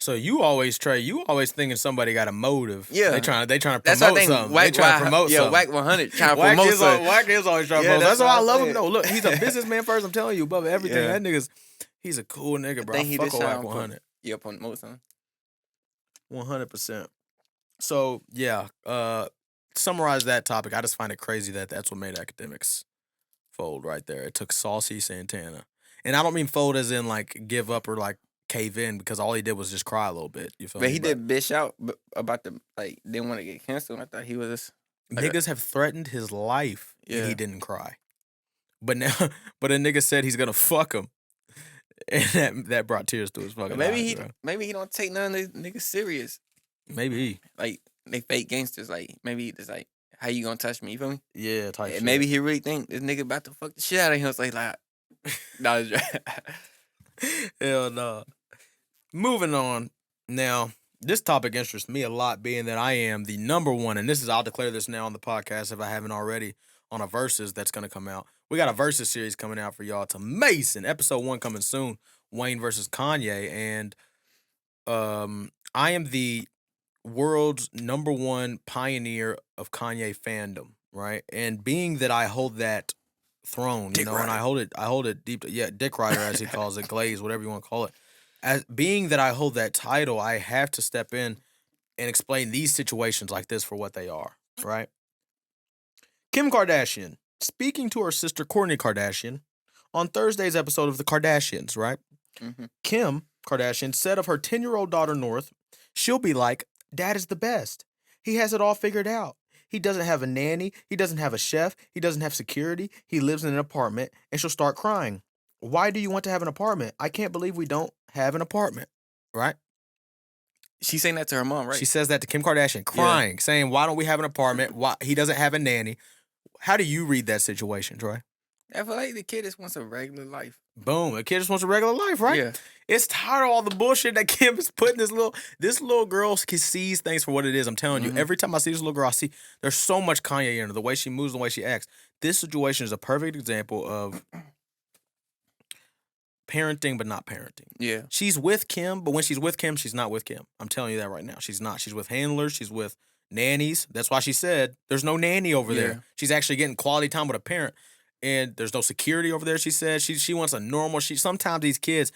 So you always thinking somebody got a motive. Yeah. They trying to promote That's what I think. something. They trying to promote something. Whack 100 trying to Whack promote is something. Whack is always trying to Yeah, promote. That's that's why I what love I'm him. No, look, he's a businessman first. I'm telling you, above everything. Yeah. That he's a cool nigga, bro. I fuck with Whack 100. Yeah, promote something. 100%. So yeah, summarize that topic. I just find it crazy that that's what made Akademiks fold right there. It took Saucy Santana, and I don't mean fold as in like give up or like cave in, because all he did was just cry a little bit. You feel me? But he did bitch out about the didn't want to get canceled. I thought he was just niggas have threatened his life and he didn't cry. But now, but a nigga said he's gonna fuck him, and that brought tears to his fucking eyes. Maybe he don't take none of these niggas serious. Maybe like they fake gangsters. Like maybe it's like, how you gonna touch me? You feel me? Yeah, type shit. Maybe he really think this nigga about to fuck the shit out of him. It's like nah, hell no. Moving on. Now, this topic interests me a lot, being that I am the number one, and I'll declare this now on the podcast if I haven't already, on a Versus that's going to come out. We got a Versus series coming out for y'all. It's amazing. Episode 1 coming soon. Wayne versus Kanye. And I am the world's number one pioneer of Kanye fandom, right? And being that I hold that throne, and I hold it deep. Yeah, Dick Rider, as he calls it, Glaze, whatever you want to call it. As being that I hold that title, I have to step in and explain these situations like this for what they are, right? Kim Kardashian speaking to her sister Kourtney Kardashian on Thursday's episode of The Kardashians, right? Mm-hmm. Kim Kardashian said of her 10-year-old daughter North, she'll be like, "Dad is the best. He has it all figured out. He doesn't have a nanny. He doesn't have a chef. He doesn't have security. He lives in an apartment," and she'll start crying. "Why do you want to have an apartment? I can't believe we don't have an apartment," right? She's saying that to her mom, right? She says that to Kim Kardashian, crying, saying, "Why don't we have an apartment? Why he doesn't have a nanny?" How do you read that situation, Troy? I feel like the kid just wants a regular life. Boom, the kid just wants a regular life, right? Yeah. It's tired of all the bullshit that Kim is putting this little girl sees things for what it is. I'm telling you, every time I see this little girl, I see there's so much Kanye in her, the way she moves, the way she acts. This situation is a perfect example of parenting, but not parenting. Yeah. She's with Kim, but when she's with Kim, she's not with Kim. I'm telling you that right now. She's not. She's with handlers. She's with nannies. That's why she said there's no nanny over there. She's actually getting quality time with a parent. And there's no security over there, she said. She wants a normal... Sometimes these kids,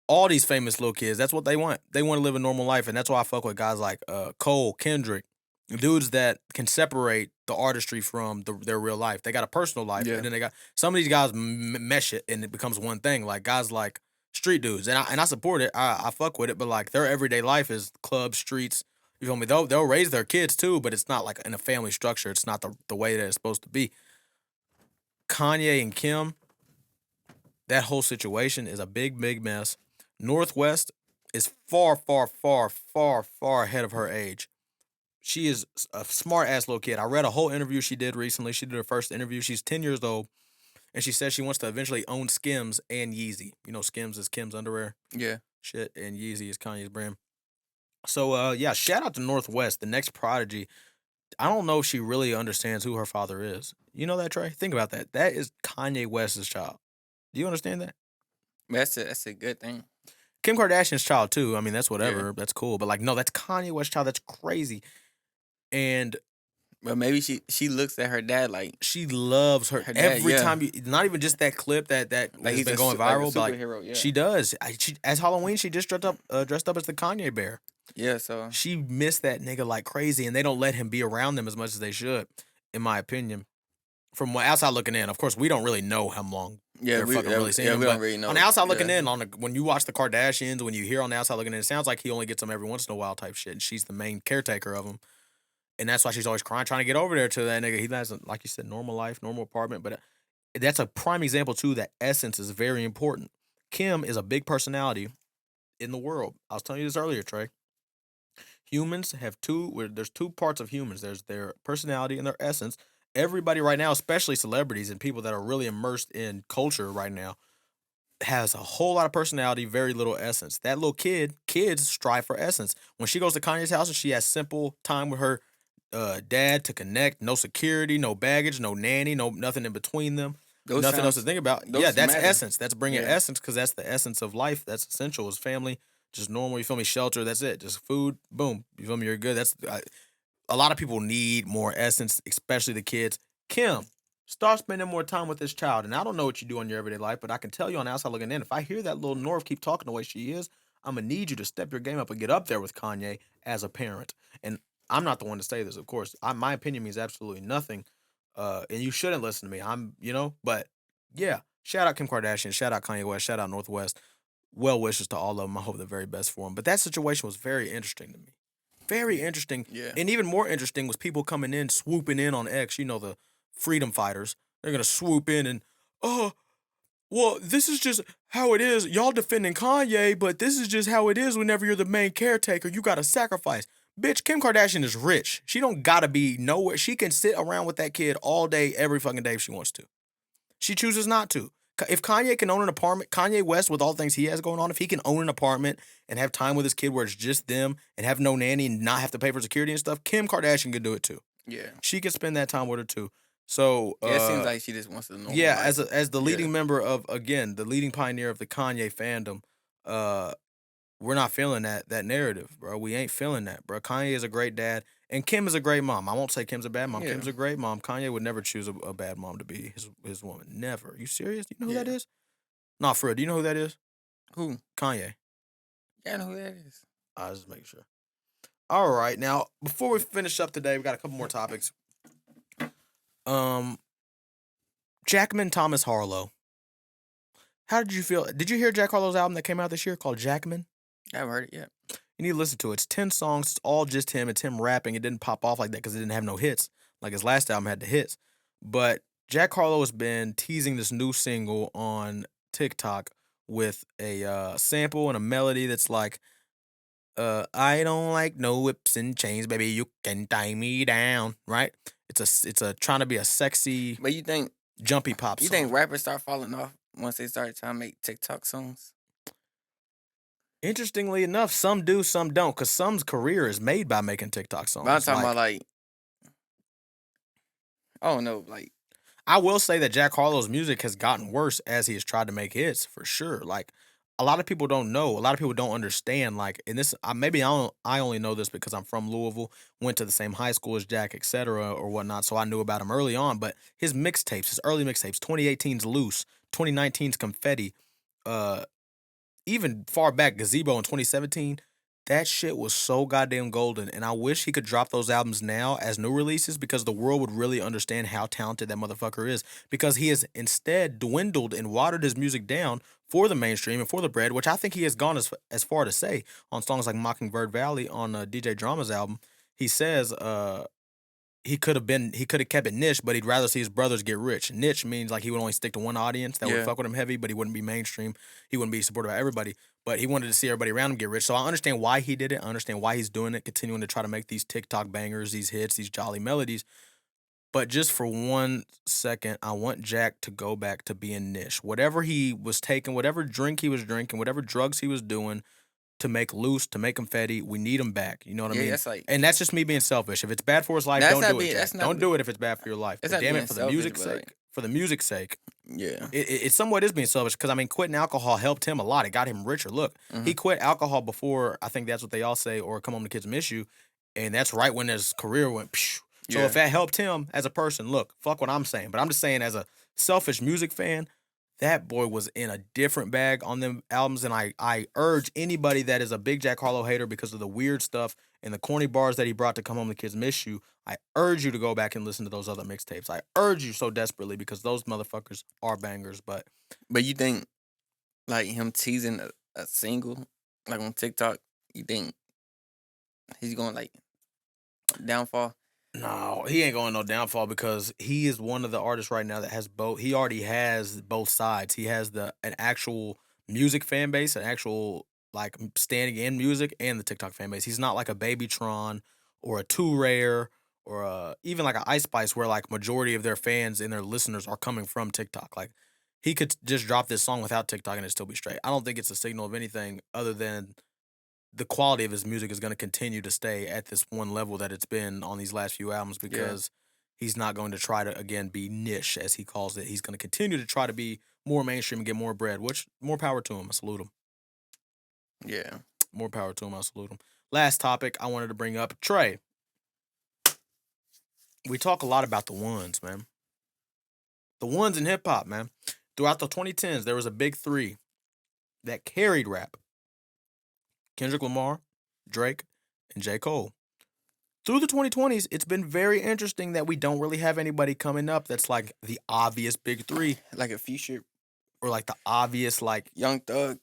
all these famous little kids, that's what they want. They want to live a normal life. And that's why I fuck with guys like Cole, Kendrick, dudes that can separate the artistry from their real life. They got a personal life, and then they got some of these guys mesh it, and it becomes one thing. Like guys like street dudes, and I support it. I fuck with it, but like their everyday life is clubs, streets. You feel me? They'll raise their kids too, but it's not like in a family structure. It's not the way that it's supposed to be. Kanye and Kim, that whole situation is a big mess. Northwest is far ahead of her age. She is a smart-ass little kid. I read a whole interview she did recently. She did her first interview. She's 10 years old, and she says she wants to eventually own Skims and Yeezy. You know, Skims is Kim's underwear. Yeah. Shit, and Yeezy is Kanye's brand. So, shout out to Northwest, the next prodigy. I don't know if she really understands who her father is. You know that, Trey? Think about that. That is Kanye West's child. Do you understand that? That's a good thing. Kim Kardashian's child, too. I mean, that's whatever. Yeah. That's cool. But, like, no, that's Kanye West's child. That's crazy. And... But maybe she looks at her dad like... She loves her dad, every time. Not even just that clip that like has been going viral. Like but she does. As Halloween, she just dressed up as the Kanye bear. Yeah, so... She missed that nigga like crazy, and they don't let him be around them as much as they should, in my opinion. From outside looking in. Of course, we don't really know how long they're fucking really seeing him. We don't really know. On the outside looking in, when you watch the Kardashians, when you hear on the outside looking in, it sounds like he only gets them every once in a while type shit, and she's the main caretaker of them. And that's why she's always crying, trying to get over there to that nigga. He has, like you said, normal life, normal apartment. But that's a prime example, too, that essence is very important. Kim is a big personality in the world. I was telling you this earlier, Trey. Humans have there's two parts of humans. There's their personality and their essence. Everybody right now, especially celebrities and people that are really immersed in culture right now, has a whole lot of personality, very little essence. That little kids strive for essence. When she goes to Kanye's house and she has simple time with her dad to connect, no security, no baggage, no nanny, no nothing in between them, nothing else to think about. Yeah, that's essence. That's bringing essence, because that's the essence of life. That's essential, is family, just normal. You feel me? Shelter. That's it. Just food. Boom. You feel me? You're good. A lot of people need more essence, especially the kids. Kim, start spending more time with this child. And I don't know what you do in your everyday life, but I can tell you on the outside looking in, if I hear that little North keep talking the way she is, I'm gonna need you to step your game up and get up there with Kanye as a parent. And I'm not the one to say this, of course. My opinion means absolutely nothing. And you shouldn't listen to me. But yeah. Shout out Kim Kardashian. Shout out Kanye West. Shout out Northwest. Well wishes to all of them. I hope the very best for them. But that situation was very interesting to me. Very interesting. Yeah. And even more interesting was people coming in, swooping in on X, the freedom fighters. They're going to swoop in and, oh, well, this is just how it is. Y'all defending Kanye, but this is just how it is whenever you're the main caretaker. You got to sacrifice. Bitch, Kim Kardashian is rich. She don't got to be nowhere. She can sit around with that kid all day, every fucking day if she wants to. She chooses not to. If Kanye can own an apartment, Kanye West, with all the things he has going on, if he can own an apartment and have time with his kid where it's just them and have no nanny and not have to pay for security and stuff, Kim Kardashian could do it too. Yeah. She could spend that time with her too. So it seems like she just wants to know. Yeah, as the leading member of, again, the leading pioneer of the Kanye fandom, we're not feeling that narrative, bro. We ain't feeling that, bro. Kanye is a great dad. And Kim is a great mom. I won't say Kim's a bad mom. Yeah. Kim's a great mom. Kanye would never choose a bad mom to be his woman. Never. You serious? Do you know who that is? Nah, for real. Do you know who that is? Who? Kanye. Yeah, I know who that is. I was just making sure. All right. Now, before we finish up today, we got a couple more topics. Jackman Thomas Harlow. How did you feel? Did you hear Jack Harlow's album that came out this year called Jackman? I haven't heard it yet. You need to listen to it. It's 10 songs. It's all just him. It's him rapping. It didn't pop off like that because it didn't have no hits. Like his last album had the hits. But Jack Harlow has been teasing this new single on TikTok with a sample and a melody that's like, I don't like no whips and chains, baby. You can tie me down, right? It's a trying to be a sexy, But you think jumpy pop song. You think rappers start falling off once they start trying to make TikTok songs? Interestingly enough, some do, some don't, because some's career is made by making TikTok songs. But I'm talking about like, I don't know, like. I will say that Jack Harlow's music has gotten worse as he has tried to make hits, for sure. Like, a lot of people don't know. A lot of people don't understand. Like, and this, I only know this because I'm from Louisville, went to the same high school as Jack, etc., or whatnot, so I knew about him early on. But his mixtapes, his early mixtapes, 2018's Loose, 2019's Confetti, even far back, Gazebo in 2017, that shit was so goddamn golden. And I wish he could drop those albums now as new releases because the world would really understand how talented that motherfucker is. Because he has instead dwindled and watered his music down for the mainstream and for the bread, which I think he has gone as far to say on songs like Mockingbird Valley on DJ Drama's album. He says he could have kept it niche, but he'd rather see his brothers get rich. Niche means like he would only stick to one audience that would fuck with him heavy, but he wouldn't be mainstream. He wouldn't be supported by everybody, but he wanted to see everybody around him get rich. So I understand why he did it. I understand why he's doing it, continuing to try to make these TikTok bangers, these hits, these jolly melodies. But just for 1 second, I want Jack to go back to being niche. Whatever he was taking, whatever drink he was drinking, whatever drugs he was doing, to make Loose, to make Confetti, we need him back. You know what I mean? That's like, and that's just me being selfish. If it's bad for his life, don't do it. Jack. Don't do it if it's bad for your life. But damn it, for the music's sake. For the music's sake. Yeah. It somewhat is being selfish because, I mean, quitting alcohol helped him a lot. It got him richer. Look, he quit alcohol before, I think that's what they all say, or Come Home to Kids Miss You. And that's right when his career went, phew. So if that helped him as a person, look, fuck what I'm saying. But I'm just saying, as a selfish music fan, that boy was in a different bag on them albums, and I urge anybody that is a big Jack Harlow hater because of the weird stuff and the corny bars that he brought to Come Home, the Kids Miss You, I urge you to go back and listen to those other mixtapes. I urge you so desperately because those motherfuckers are bangers. But you think, like, him teasing a single, like, on TikTok, you think he's going, like, downfall? No, he ain't going no downfall because he is one of the artists right now that has both. He already has both sides. He has an actual music fan base, an actual like standing in music, and the TikTok fan base. He's not like a Babytron or a Too Rare or even like a Ice Spice where like majority of their fans and their listeners are coming from TikTok. Like he could just drop this song without TikTok and it'd still be straight. I don't think it's a signal of anything other than the quality of his music is going to continue to stay at this one level that it's been on these last few albums because he's not going to try to, again, be niche, as he calls it. He's going to continue to try to be more mainstream and get more bread, which more power to him. I salute him. Yeah. More power to him. I salute him. Last topic I wanted to bring up. Trey. We talk a lot about the ones, man. The ones in hip hop, man. Throughout the 2010s, there was a big three that carried rap. Kendrick Lamar, Drake, and J. Cole. Through the 2020s, it's been very interesting that we don't really have anybody coming up that's like the obvious big three. Like a Future. Or like the obvious, like... Young Thug.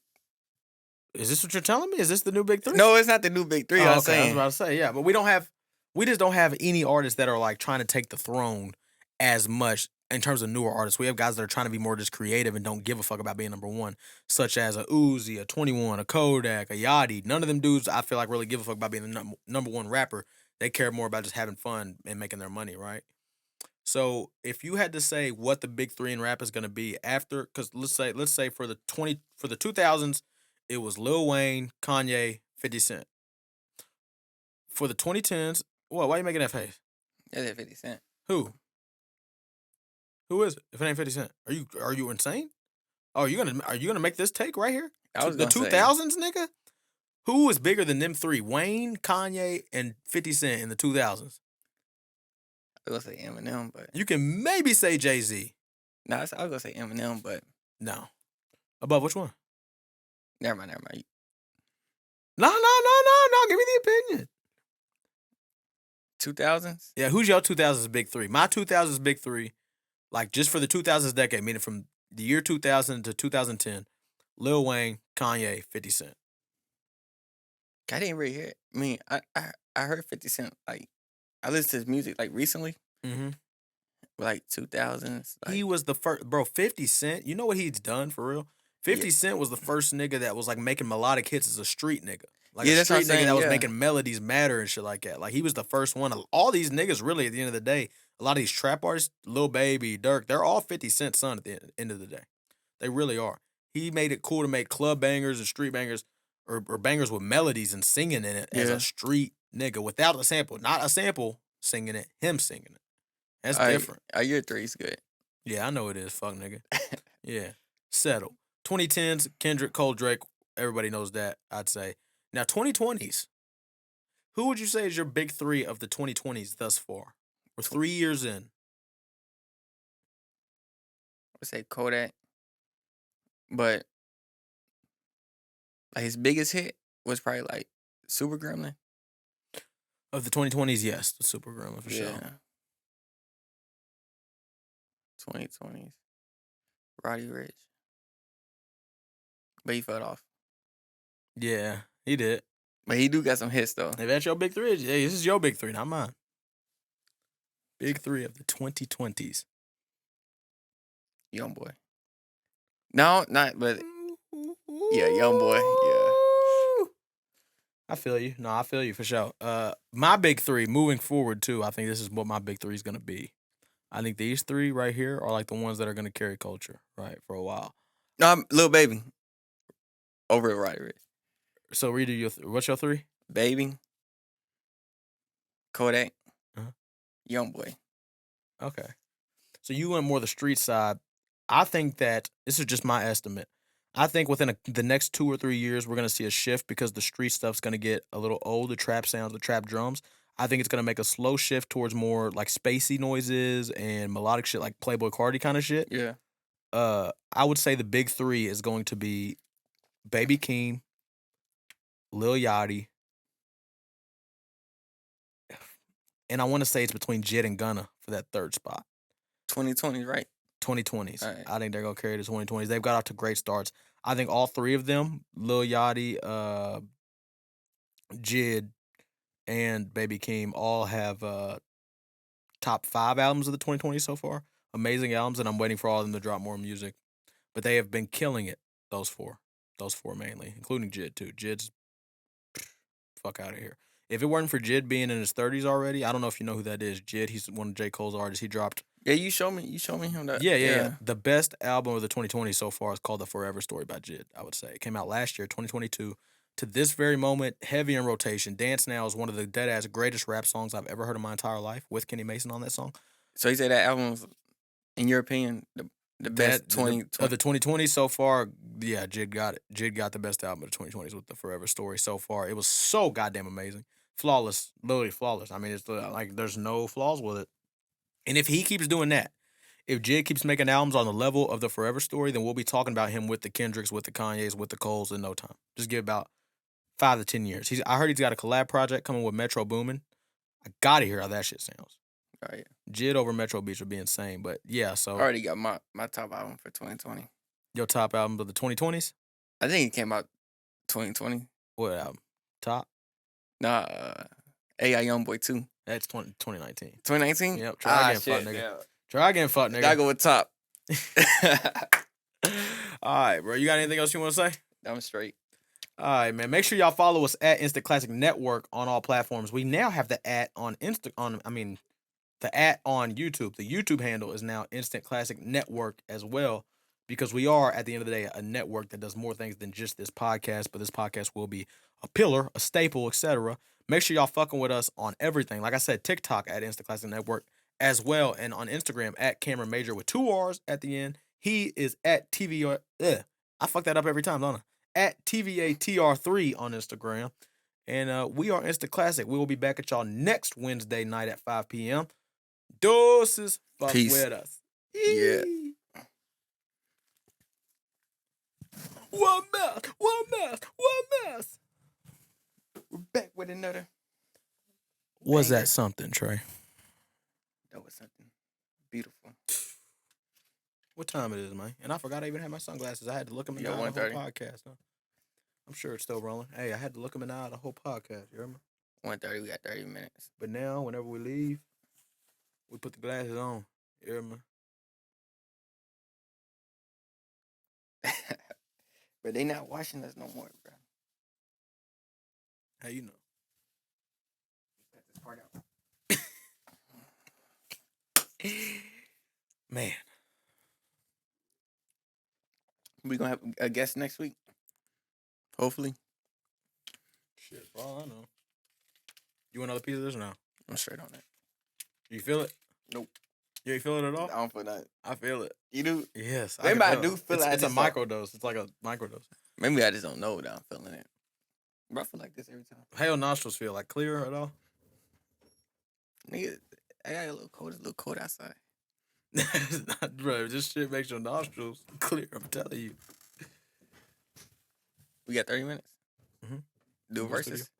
Is this what you're telling me? Is this the new big three? No, it's not the new big three. I was saying. about to say, yeah. But we just don't have any artists that are like trying to take the throne as much in terms of newer artists. We have guys that are trying to be more just creative and don't give a fuck about being number one, such as a Uzi, a 21, a Kodak, a Yachty. None of them dudes I feel like really give a fuck about being the number one rapper. They care more about just having fun and making their money, right? So if you had to say what the big three in rap is going to be after, because let's say for the 2000s, it was Lil Wayne, Kanye, 50 Cent. For the 2010s, what? Why are you making that face? That's 50 Cent. Who? Who is it? If it ain't 50 Cent, are you insane? Oh, are you gonna make this take right here? I was the gonna 2000s, nigga. Who is bigger than them three? Wayne, Kanye, and 50 Cent in the 2000s. I was gonna say Eminem, but you can maybe say Jay-Z. No, I was gonna say Eminem, but no. Above which one? Never mind. No. Give me the opinion. 2000s? Yeah, who's your 2000s big three? My 2000s big three, like just for the 2000s decade, meaning from the year 2000 to 2010, Lil Wayne, Kanye, 50 Cent. I didn't really hear it. I mean, I heard 50 Cent, like, I listened to his music, like, recently. Mm-hmm. Like, 2000s. Like, he was the first, bro, 50 Cent, you know what he's done for real? 50 Cent was the first nigga that was, like, making melodic hits as a street nigga. Like, a street nigga that was making melodies matter and shit like that. Like, he was the first one. All these niggas, really, at the end of the day, a lot of these trap artists, Lil Baby, Durk, they're all 50 Cent's son at the end of the day. They really are. He made it cool to make club bangers and street bangers or bangers with melodies and singing in it as a street nigga without a sample. Not a sample singing it, him singing it. That's different. Your three's good. Yeah, I know it is. Fuck, nigga. Yeah. Settle. 2010s, Kendrick, Cole, Drake. Everybody knows that, I'd say. Now, 2020s. Who would you say is your big three of the 2020s thus far? We're 3 years in. I would say Kodak. But like his biggest hit was probably like Super Gremlin. Of the 2020s, yes. The Super Gremlin for sure. 2020s. Roddy Ricch. But he fell off. Yeah, he did. But he do got some hits, though. If that's your big three, hey, this is your big three, not mine. Big three of the 2020s. Young Boy. No, not, but yeah, Young Boy, yeah. I feel you. No, I feel you for sure. My big three, moving forward, too, I think this is what my big three is going to be. I think these three right here are like the ones that are going to carry culture, right, for a while. No, Lil Baby. Over Roddy Ricch. So, Rita, what's your three? Baby. Kodak. Young Boy. Okay. So, you went more the street side. I think that, this is just my estimate, I think within the next 2 or 3 years, we're going to see a shift because the street stuff's going to get a little old, the trap sounds, the trap drums. I think it's going to make a slow shift towards more like spacey noises and melodic shit like Playboi Carti kind of shit. Yeah. I would say the big three is going to be Baby Keem, Lil Yachty, and I want to say it's between Jid and Gunna for that third spot. 2020s, right? 2020s. Right. I think they're going to carry the 2020s. They've got off to great starts. I think all three of them, Lil Yachty, Jid, and Baby Keem, all have top 5 albums of the 2020s so far. Amazing albums, and I'm waiting for all of them to drop more music. But they have been killing it, those four. Those four mainly, including Jid, too. Jid's fuck out of here. If it weren't for Jid being in his 30s already, I don't know if you know who that is. Jid, he's one of J. Cole's artists. He dropped... Yeah, you show me him that. Yeah. The best album of the 2020s so far is called The Forever Story by Jid, I would say. It came out last year, 2022. To this very moment, heavy in rotation. Dance Now is one of the dead-ass greatest rap songs I've ever heard in my entire life, with Kenny Mason on that song. So you say that album, in your opinion, The best of the 2020s so far. Yeah, Jid got it. Jid got the best album of the 2020s with the Forever Story so far. It was so goddamn amazing, flawless, literally flawless. I mean, it's like there's no flaws with it. And if he keeps doing that, if Jid keeps making albums on the level of the Forever Story, then we'll be talking about him with the Kendricks, with the Kanyes, with the Coles in no time. Just give about 5 to 10 years. I heard he's got a collab project coming with Metro Boomin. I gotta hear how that shit sounds. Oh, yeah. Jid over Metro Beats would be insane. But yeah, so I already got my top album for 2020. Your top album of the 2020s? I think it came out 2020. What album? Top? Nah, AI Youngboy 2. That's 2019. 2019? Yep. Try again, fuck nigga. Yeah. Try again, fuck nigga. Gotta go with top. All right, bro. You got anything else you want to say? I'm straight. All right, man. Make sure y'all follow us at Instant Classic Network on all platforms. We now have the @ on the @ on YouTube. The YouTube handle is now Instant Classic Network as well, because we are, at the end of the day, a network that does more things than just this podcast. But this podcast will be a pillar, a staple, etc. Make sure y'all fucking with us on everything. Like I said, TikTok at Instant Classic Network as well, and on Instagram at Cameron Major with 2 R's at the end. He is at TVA. I fuck that up every time, don't I? At TVATR3 on Instagram. And we are Instant Classic. We will be back at y'all next Wednesday night at 5 p.m. Doses. Fuck Peace. with us. Yeah. One mouth. We're back with another. Was banger. that something, Trey? That was something beautiful. What time it is, man? And I forgot I even had my sunglasses. I had to look them in the eye the whole podcast. Huh? I'm sure it's still rolling. Hey, I had to look them in the eye the whole podcast. You remember? 1:30. We got 30 minutes. But now, whenever we leave, we put the glasses on. You remember? But they not watching us no more, bro. How you know? Cut this part out. Man. We gonna have a guest next week. Hopefully. Shit, for all I know. You want another piece of this or no? I'm straight on that. You feel it? Nope. You ain't feel it at all? I don't feel that. I feel it. You do? Yes. Maybe I do feel it. It's a microdose. It's like a microdose. Maybe I just don't know that I'm feeling it. Bro, I feel like this every time. How your nostrils feel? Like clear at all? Nigga, I got a little cold. It's a little cold outside. It's not, bro. This shit makes your nostrils clear. I'm telling you. We got 30 minutes? Mm-hmm. Do verses.